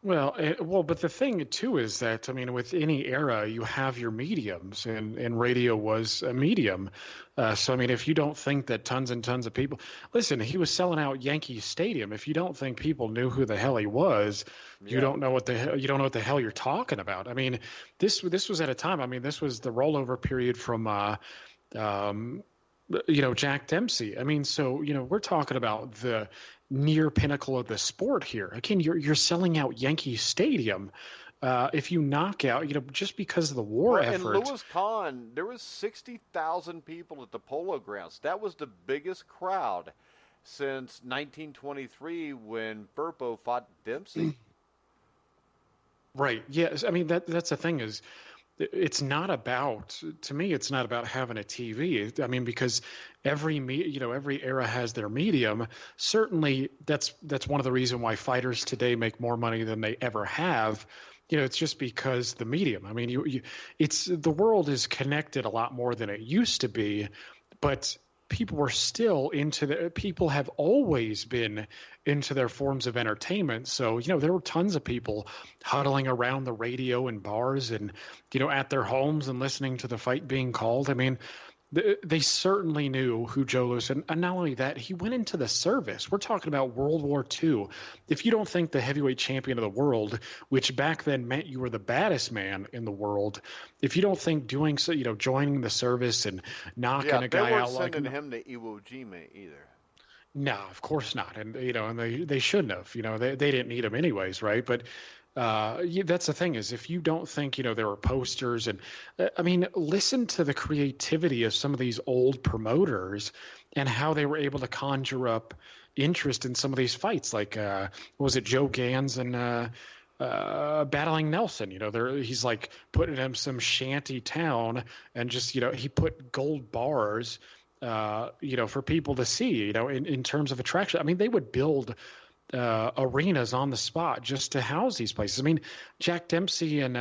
Well, but the thing too is that, I mean, with any era, you have your mediums, and radio was a medium. So, I mean, if you don't think that tons and tons of people, listen, he was selling out Yankee Stadium. If you don't think people knew who the hell he was, you don't know what the hell you're talking about. I mean, this was at a time. I mean, this was the rollover period from, Jack Dempsey. I mean, so, we're talking about the near pinnacle of the sport here. Again, you're selling out Yankee Stadium. If you knock out, just because of the war effort. And Louis Kahn, there was 60,000 people at the Polo Grounds. That was the biggest crowd since 1923 when Firpo fought Dempsey. Right. Yes. I mean, that's the thing is, it's not about, to me, it's not about having a TV. I mean, because every era has their medium. Certainly, that's one of the reasons why fighters today make more money than they ever have. It's just because the medium. I mean, it's the world is connected a lot more than it used to be, but people have always been into their forms of entertainment. So, there were tons of people huddling around the radio in bars and, at their homes and listening to the fight being called. I mean, they certainly knew who Joe Louis, and not only that, he went into the service. We're talking about World War II. If you don't think the heavyweight champion of the world, which back then meant you were the baddest man in the world, if you don't think doing so, joining the service and knocking a guy out like they weren't sending him to Iwo Jima either. No, of course not, and and they shouldn't have. They didn't need him anyways, right? But that's the thing is, if you don't think there were posters and I mean, listen to the creativity of some of these old promoters and how they were able to conjure up interest in some of these fights, like was it Joe Gans and battling Nelson? He's like putting him some shanty town and just he put gold bars for people to see in terms of attraction. I mean, they would build arenas on the spot just to house these places. I mean, Jack Dempsey and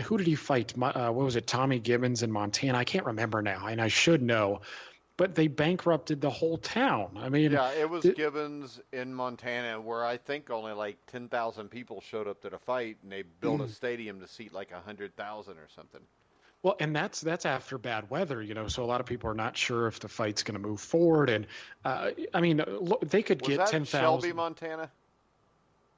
who did he fight? What was it? Tommy Gibbons in Montana? I can't remember now, and I should know. But they bankrupted the whole town. I mean, yeah, it was Gibbons in Montana, where I think only like 10,000 people showed up to the fight, and they built a stadium to seat like 100,000 or something. Well, and that's after bad weather, so a lot of people are not sure if the fight's going to move forward. And I mean, they could get 10,000. Shelby, Montana?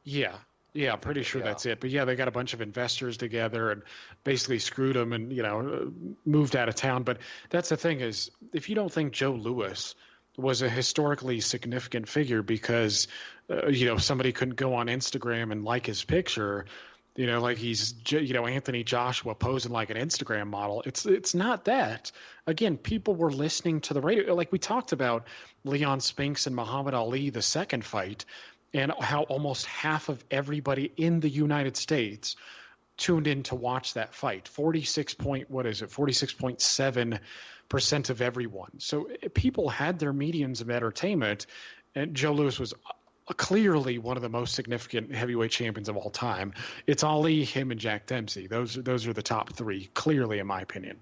Yeah, I'm pretty sure that's it. But yeah, they got a bunch of investors together and basically screwed them and moved out of town. But that's the thing is, if you don't think Joe Louis was a historically significant figure because somebody couldn't go on Instagram and like his picture. Like he's, Anthony Joshua posing like an Instagram model. It's not that. Again, people were listening to the radio. Like we talked about Leon Spinks and Muhammad Ali, the second fight, and how almost half of everybody in the United States tuned in to watch that fight. 46.7% of everyone. So people had their mediums of entertainment, and Joe Louis was clearly one of the most significant heavyweight champions of all time. It's Ali, him, and Jack Dempsey. Those are the top three, clearly, in my opinion.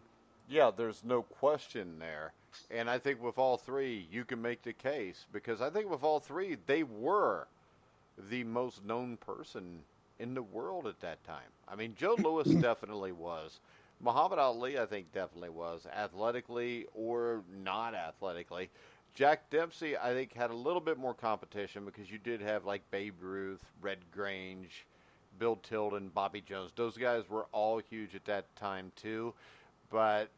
Yeah, there's no question there. And I think with all three, you can make the case, because I think with all three, they were the most known person in the world at that time. I mean, Joe Louis definitely was. Muhammad Ali, I think, definitely was, athletically or not athletically. Jack Dempsey, I think, had a little bit more competition because you did have like Babe Ruth, Red Grange, Bill Tilden, Bobby Jones. Those guys were all huge at that time too. But,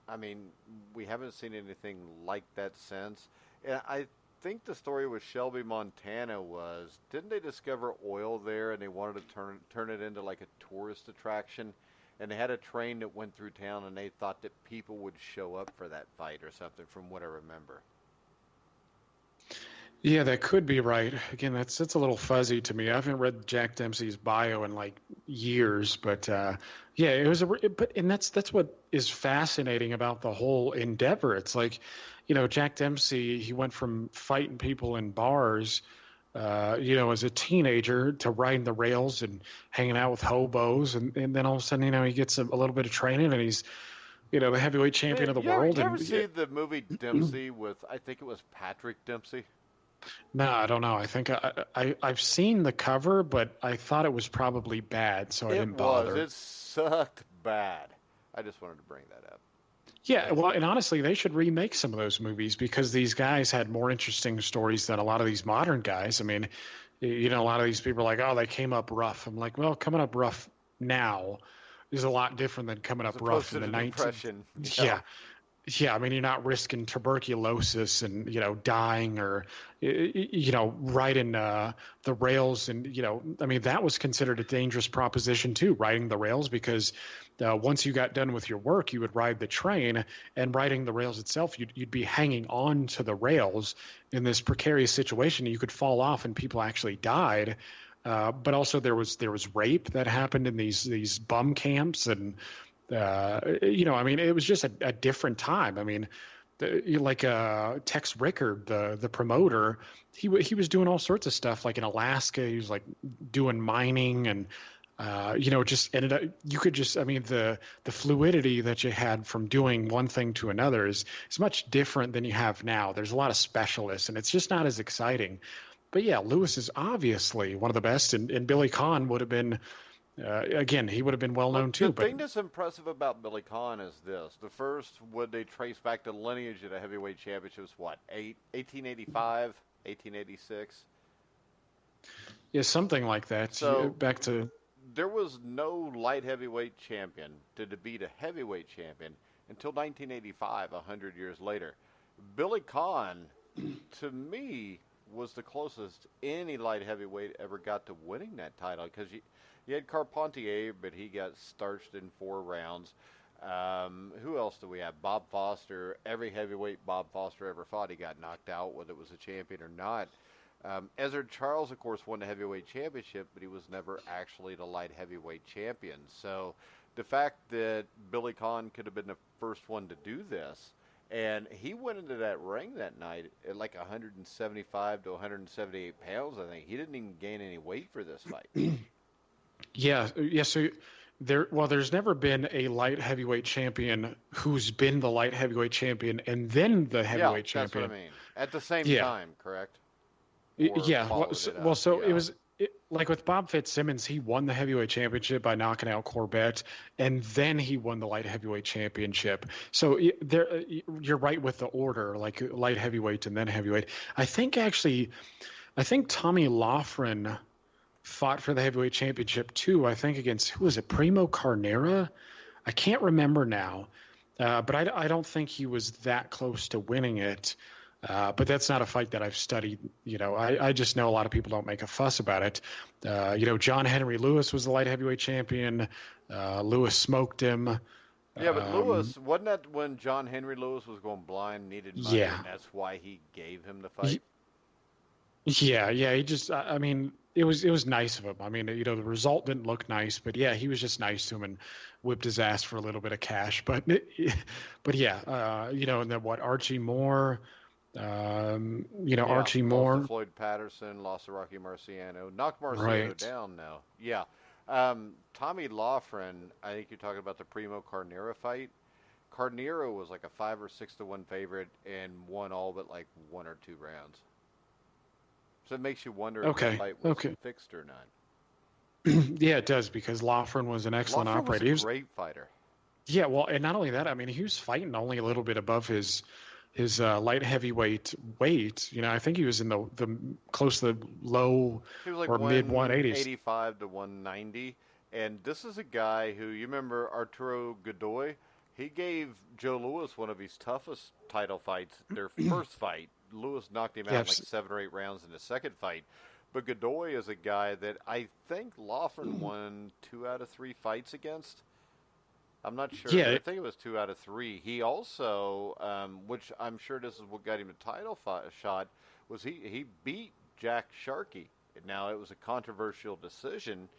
I mean, we haven't seen anything like that since. And I think the story with Shelby, Montana was, didn't they discover oil there and they wanted to turn it into like a tourist attraction? And they had a train that went through town and they thought that people would show up for that fight or something, from what I remember. Yeah, that could be right. Again, that's a little fuzzy to me. I haven't read Jack Dempsey's bio in like years, but yeah, it was and that's what is fascinating about the whole endeavor. It's like, Jack Dempsey, he went from fighting people in bars, as a teenager, to riding the rails and hanging out with hobos, and then all of a sudden, he gets a little bit of training and he's, the heavyweight champion of the world. You ever see the movie Dempsey with, I think it was Patrick Dempsey? No, I don't know. I think I've seen the cover, but I thought it was probably bad, so I didn't bother. It sucked bad. I just wanted to bring that up. Yeah, well, and honestly, they should remake some of those movies because these guys had more interesting stories than a lot of these modern guys. I mean, a lot of these people are like, oh, they came up rough. I'm like, well, coming up rough now is a lot different than coming up rough in the 19th. Yeah. Yeah, I mean, you're not risking tuberculosis and, dying or, riding the rails. And, I mean, that was considered a dangerous proposition, too, riding the rails, because once you got done with your work, you would ride the train, and riding the rails itself, you'd be hanging on to the rails in this precarious situation. You could fall off and people actually died. But also there was rape that happened in these bum camps, and I mean, it was just a different time. I mean, Tex Rickard, the promoter, he was doing all sorts of stuff. Like in Alaska, he was like doing mining, and just ended up. You could just, I mean, the fluidity that you had from doing one thing to another is much different than you have now. There's a lot of specialists, and it's just not as exciting. But yeah, Lewis is obviously one of the best, and Billy Conn would have been. Again, he would have been well known too. The thing that's impressive about Billy Conn is this: the first, would they trace back the lineage of the heavyweight championships? What, 1885, 1886? Yeah, something like that. So back to there was no light heavyweight champion to defeat a heavyweight champion until 1985, 100 years later. Billy Conn, to me, was the closest any light heavyweight ever got to winning that title, because you had Carpentier, but he got starched in 4 rounds. Who else do we have? Bob Foster. Every heavyweight Bob Foster ever fought, he got knocked out, whether it was a champion or not. Ezzard Charles, of course, won the heavyweight championship, but he was never actually the light heavyweight champion. So the fact that Billy Conn could have been the first one to do this, and he went into that ring that night at like 175 to 178 pounds, I think. He didn't even gain any weight for this fight. Yeah. So there's never been a light heavyweight champion who's been the light heavyweight champion and then the heavyweight champion. That's what I mean. At the same time, correct? Yeah. It was like with Bob Fitzsimmons, he won the heavyweight championship by knocking out Corbett, and then he won the light heavyweight championship. So you're right with the order, like light heavyweight and then heavyweight. I think Tommy Loughran fought for the heavyweight championship too. I think against, who was it, Primo Carnera? I can't remember now, but I don't think he was that close to winning it. But that's not a fight that I've studied. I just know a lot of people don't make a fuss about it. John Henry Lewis was the light heavyweight champion. Lewis smoked him. Yeah, but Lewis, wasn't that when John Henry Lewis was going blind, needed money, and that's why he gave him the fight? Yeah. He just, I mean, it was nice of him. I mean, the result didn't look nice, but yeah, he was just nice to him and whipped his ass for a little bit of cash. But yeah, and then Archie Moore, Archie Moore. Lost to Floyd Patterson, lost to Rocky Marciano, knocked Marciano down now. Yeah. Tommy Loughran, I think you're talking about the Primo Carnera fight. Carnera was like a 5 or 6 to 1 favorite and won all but like 1 or 2 rounds. So it makes you wonder if the fight was fixed or not. Yeah, it does, because Loughran was an excellent operator. He was a great fighter. Yeah, well, and not only that, I mean, he was fighting only a little bit above his light heavyweight weight. I think he was in the close to the low or mid 180s. 85 to 190. And this is a guy who, you remember Arturo Godoy? He gave Joe Louis one of his toughest title fights, their first fight, Lewis knocked him out in like 7 or 8 rounds in the second fight. But Godoy is a guy that I think Loughran won 2 out of 3 fights against. I'm not sure. Yeah. I think it was 2 out of 3. He also, which I'm sure this is what got him a title shot, was he beat Jack Sharkey. Now, it was a controversial decision,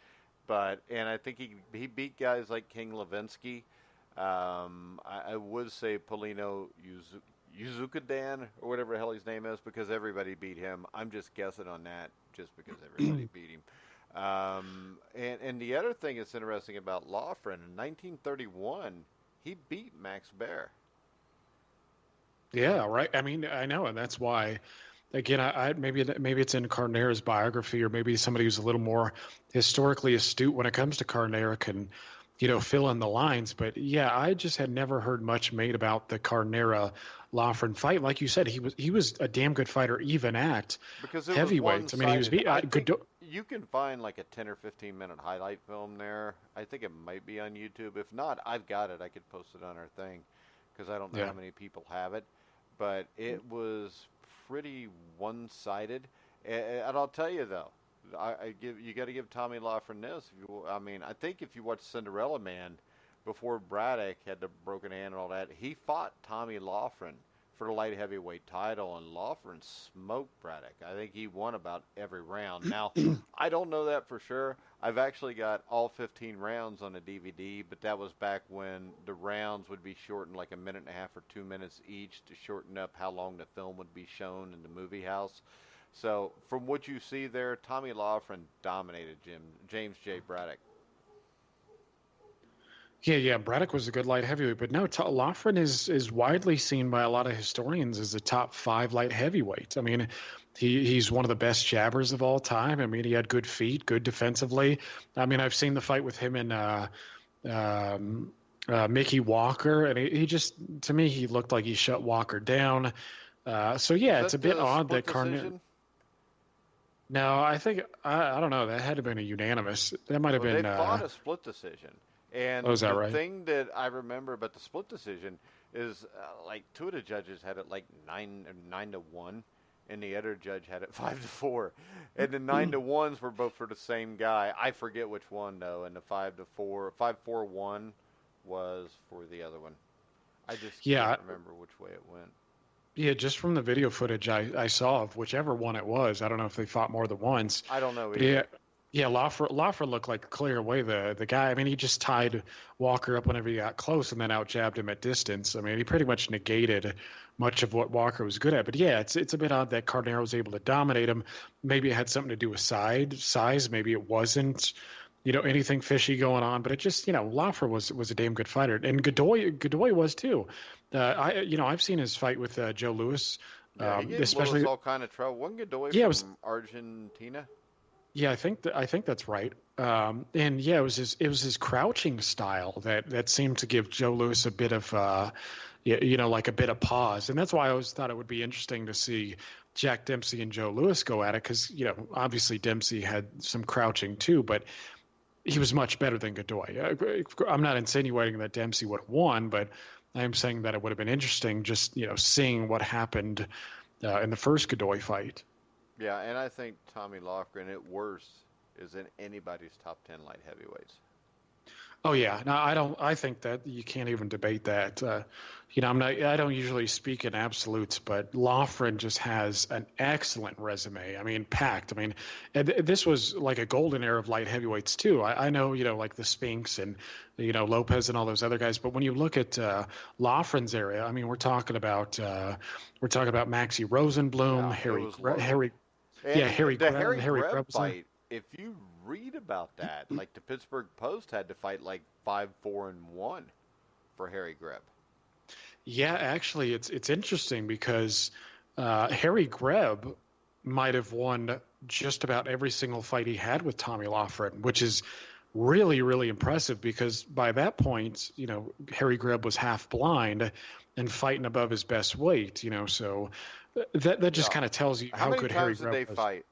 and I think he beat guys like King Levinsky. I would say Polino Uzukadan, or whatever the hell his name is, because everybody beat him. I'm just guessing on that, just because everybody beat him. And the other thing that's interesting about Loughran, in 1931, he beat Max Baer. Yeah, right. I mean, I know, and that's why. Again, maybe it's in Carnera's biography, or maybe somebody who's a little more historically astute when it comes to Carnera can, fill in the lines. But yeah, I just had never heard much made about the Carnera Loughran fight. Like you said, he was a damn good fighter, even at heavyweights. I mean, he was you can find like a 10 or 15 minute highlight film there. I think it might be on YouTube. If not, I've got it. I could post it on our thing, because I don't know how many people have it. But it was pretty one-sided, and I'll tell you though, you got to give Tommy Loughran this. I think if you watch Cinderella Man, before Braddock had the broken hand and all that, he fought Tommy Loughran for the light heavyweight title, and Loughran smoked Braddock. I think he won about every round. Now, I don't know that for sure. I've actually got all 15 rounds on a DVD, but that was back when the rounds would be shortened like 1.5 minutes or 2 minutes each to shorten up how long the film would be shown in the movie house. So, from what you see there, Tommy Loughran dominated James J. Braddock. Yeah, Braddock was a good light heavyweight, but no, Loughran is widely seen by a lot of historians as a top 5 light heavyweight. I mean, he's one of the best jabbers of all time. I mean, he had good feet, good defensively. I mean, I've seen the fight with him and Mickey Walker, and he just, to me, he looked like he shut Walker down. So yeah, it's a bit odd that Carnera. No, I think I don't know. That had to have been a unanimous. That might have been. They fought a split decision. And is that the right? thing that I remember about the split decision is like 2 of the judges had it like 9-1, and the other judge had it 5-4. And the 9-1s were both for the same guy. I forget which one though. And the 5-4-1 was for the other one. I just can't remember which way it went. Yeah, just from the video footage I saw of whichever one it was. I don't know if they fought more than once. I don't know either. Yeah, Loughran looked like clear away the guy. I mean, he just tied Walker up whenever he got close and then out-jabbed him at distance. I mean, he pretty much negated much of what Walker was good at. But yeah, it's a bit odd that Carnera was able to dominate him. Maybe it had something to do with size. Maybe it wasn't, anything fishy going on. But it just, Loughran was a damn good fighter. And Godoy was too. I've seen his fight with Joe Louis. Yeah, he gave especially Louis all kind of trouble. Wasn't Godoy from Argentina? Yeah, I think that's right. And yeah, it was his crouching style that seemed to give Joe Louis a bit of like a bit of pause, and that's why I always thought it would be interesting to see Jack Dempsey and Joe Louis go at it, because obviously Dempsey had some crouching too, but he was much better than Godoy. I'm not insinuating that Dempsey would have won, but I am saying that it would have been interesting just seeing what happened in the first Godoy fight. Yeah, and I think Tommy Loughran at worst is in anybody's top 10 light heavyweights. Oh yeah, no, I think that you can't even debate that. I don't usually speak in absolutes, but Loughran just has an excellent resume. I mean, packed. I mean, this was like a golden era of light heavyweights too. I know, like the Spinks and Lopez and all those other guys, but when you look at Loughran's area, I mean, we're talking about Maxie Rosenblum, Harry Greb fight. If you read about that, like the Pittsburgh Post had to fight like 5-4-1 for Harry Greb. Yeah, actually, it's interesting because Harry Greb might have won just about every single fight he had with Tommy Loughran, which is really, really impressive because by that point, Harry Greb was half blind and fighting above his best weight, so that just kind of tells you how good Harry Greb was. How many times did they fight?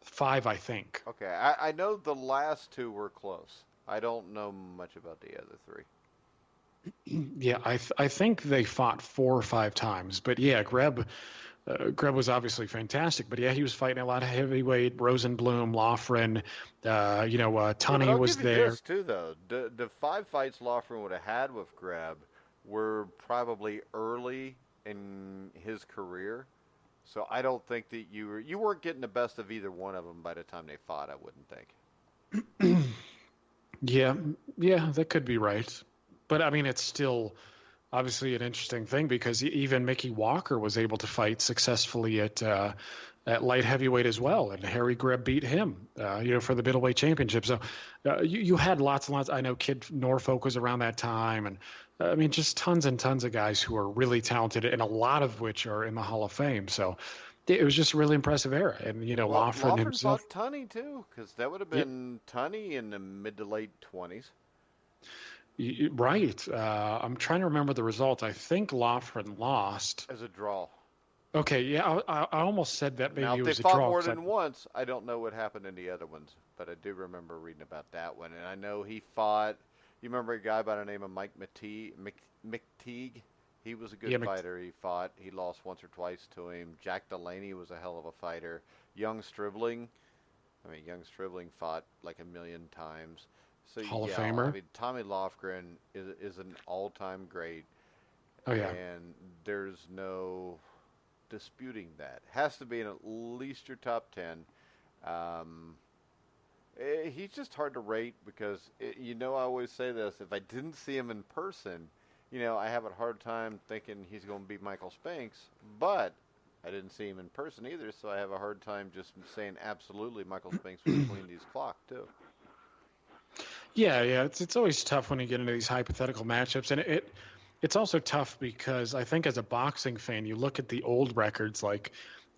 5, I think. Okay, I know the last 2 were close. I don't know much about the other 3. Yeah, I think they fought 4 or 5 times. But yeah, Greb Greb was obviously fantastic, but yeah, he was fighting a lot of heavyweight. Rosenblum, Loughran, Tunney was I'll give you there. this too, though. The 5 fights Loughran would have had with Greb were probably early in his career. So I don't think that you weren't getting the best of either one of them by the time they fought. I wouldn't think. Yeah, that could be right. But I mean, it's still obviously an interesting thing because even Mickey Walker was able to fight successfully at light heavyweight as well, and Harry Greb beat him, for the middleweight championship. So you had lots and lots. I know Kid Norfolk was around that time, and I mean, just tons and tons of guys who are really talented, and a lot of which are in the Hall of Fame. So it was just a really impressive era. And, Loughran himself. Fought Tunney, too, because that would have been Tunney in the mid to late 20s. Right. I'm trying to remember the result. I think Loughran lost. As a draw. Okay, yeah, I almost said that maybe now, it if was they a fought draw. more than once, I don't know what happened in the other ones, but I do remember reading about that one. And I know he fought, you remember a guy by the name of Mike McTeague? He was a good fighter. He lost once or twice to him. Jack Delaney was a hell of a fighter. Young Stribling fought like a million times. So, Hall of Famer. I mean, Tommy Loughran is an all-time great. Oh, yeah. And there's no disputing that. Has to be in at least your top 10. He's just hard to rate because, I always say this, if I didn't see him in person, I have a hard time thinking he's going to beat Michael Spinks, but I didn't see him in person either, so I have a hard time just saying absolutely Michael Spinks was between these clock, too. Yeah, it's always tough when you get into these hypothetical matchups, and it's also tough because I think as a boxing fan, you look at the old records like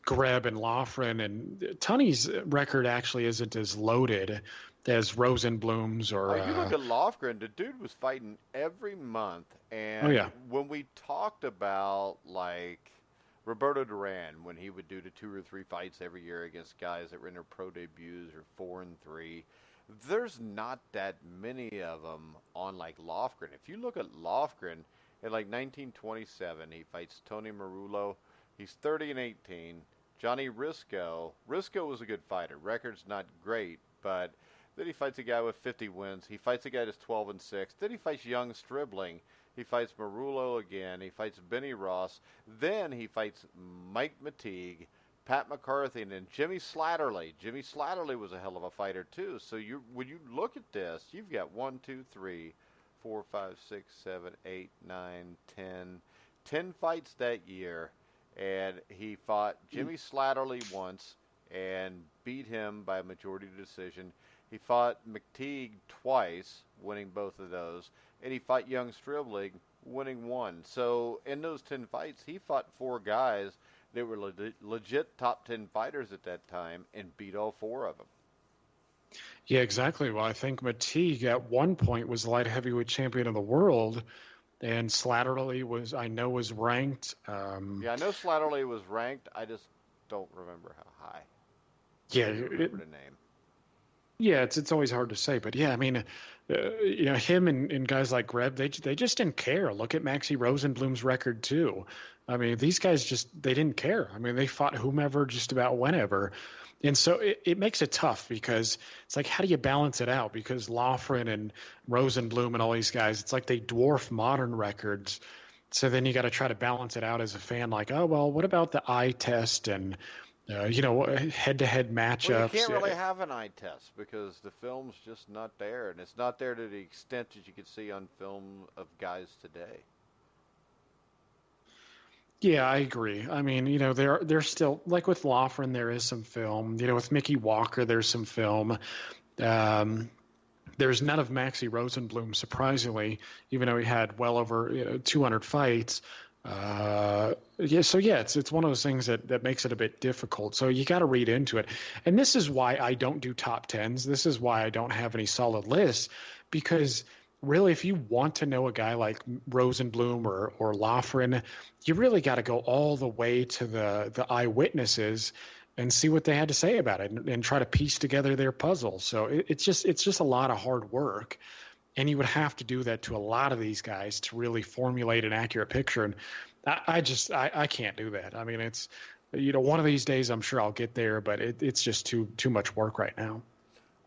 Greb and Loughran, and Tunney's record actually isn't as loaded as Rosenblum's or. You look at Loughran, the dude was fighting every month, and when we talked about like Roberto Duran, when he would do the 2 or 3 fights every year against guys that were in their pro debuts or 4-3. There's not that many of them on like Loughran. If you look at Loughran in like 1927, he fights Tony Marullo. He's 30-18. Johnny Risco. Risco was a good fighter. Record's not great, but then he fights a guy with 50 wins. He fights a guy that's 12-6. Then he fights young Stribling. He fights Marullo again. He fights Benny Ross. Then he fights Mike McTeague, Pat McCarthy, and then Jimmy Slattery. Jimmy Slattery was a hell of a fighter, too. So when you look at this, you've got 1, 2, 3, 4, 5, 6, 7, 8, 9, 10 fights that year. And he fought Jimmy Slattery once and beat him by a majority decision. He fought McTeague twice, winning both of those. And he fought young Stribling, winning 1. So in those 10 fights, he fought 4 guys that were legit top 10 fighters at that time and beat all 4 of them. Yeah, exactly. Well, I think McTeague at one point was the light heavyweight champion of the world, and Slattery was ranked. I know Slattery was ranked. I just don't remember how high. Yeah, I don't remember the name. Yeah, it's always hard to say, but yeah, I mean, him and guys like Greb, they just didn't care. Look at Maxie Rosenblum's record too. I mean, these guys they didn't care. I mean, they fought whomever just about whenever. And so it makes it tough because it's like, how do you balance it out? Because Loughran and Rosenblum and all these guys, it's like they dwarf modern records. So then you got to try to balance it out as a fan, like, oh, well, what about the eye test and, head-to-head matchups? Well, you can't really have an eye test because the film's just not there, and it's not there to the extent that you could see on film of guys today. Yeah, I agree. I mean, there's still, like with Loughran, there is some film. With Mickey Walker, there's some film. There's none of Maxie Rosenblum, surprisingly, even though he had well over 200 fights. It's one of those things that makes it a bit difficult. So you got to read into it. And this is why I don't do top 10s. This is why I don't have any solid lists, because really, if you want to know a guy like Rosenblum or Loughran, you really got to go all the way to the eyewitnesses and see what they had to say about it and try to piece together their puzzle. So it's just a lot of hard work. And you would have to do that to a lot of these guys to really formulate an accurate picture. And I can't do that. I mean, one of these days I'm sure I'll get there, but it's just too much work right now.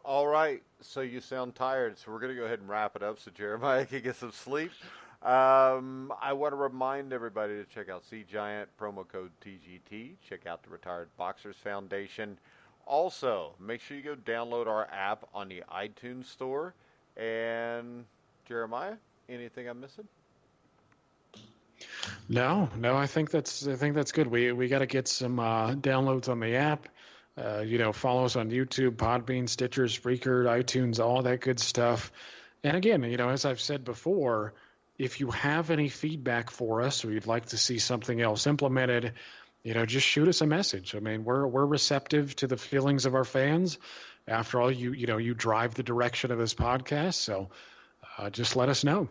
All right, so you sound tired, so we're going to go ahead and wrap it up so Jeremiah can get some sleep. I want to remind everybody to check out Sea Giant, promo code TGT. Check out the Retired Boxers Foundation. Also, make sure you go download our app on the iTunes store. And Jeremiah, anything I'm missing? No, I think that's good. We got to get some downloads on the app. Follow us on YouTube, Podbean, Stitcher, Spreaker, iTunes, all that good stuff. And again, as I've said before, if you have any feedback for us or you'd like to see something else implemented, just shoot us a message. I mean, we're receptive to the feelings of our fans. After all, you drive the direction of this podcast, so just let us know.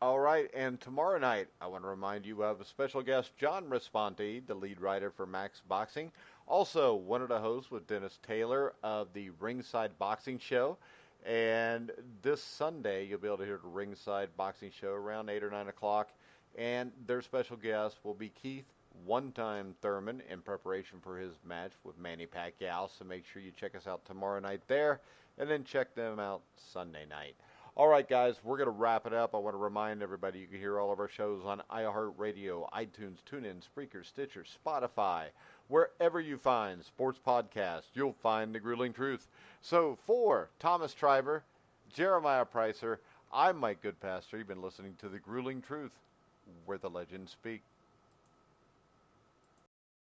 All right, and tomorrow night, I want to remind you of a special guest, John Responti, the lead writer for Max Boxing. Also, one of the hosts with Dennis Taylor of the Ringside Boxing Show. And this Sunday, you'll be able to hear the Ringside Boxing Show around 8 or 9 o'clock. And their special guest will be Keith One-Time Thurman in preparation for his match with Manny Pacquiao. So make sure you check us out tomorrow night there, and then check them out Sunday night. All right, guys, we're going to wrap it up. I want to remind everybody you can hear all of our shows on iHeartRadio, iTunes, TuneIn, Spreaker, Stitcher, Spotify. Wherever you find sports podcasts, you'll find The Grueling Truth. So for Thomas Treiber, Jeremiah Pricer, I'm Mike Goodpaster. You've been listening to The Grueling Truth, where the legends speak.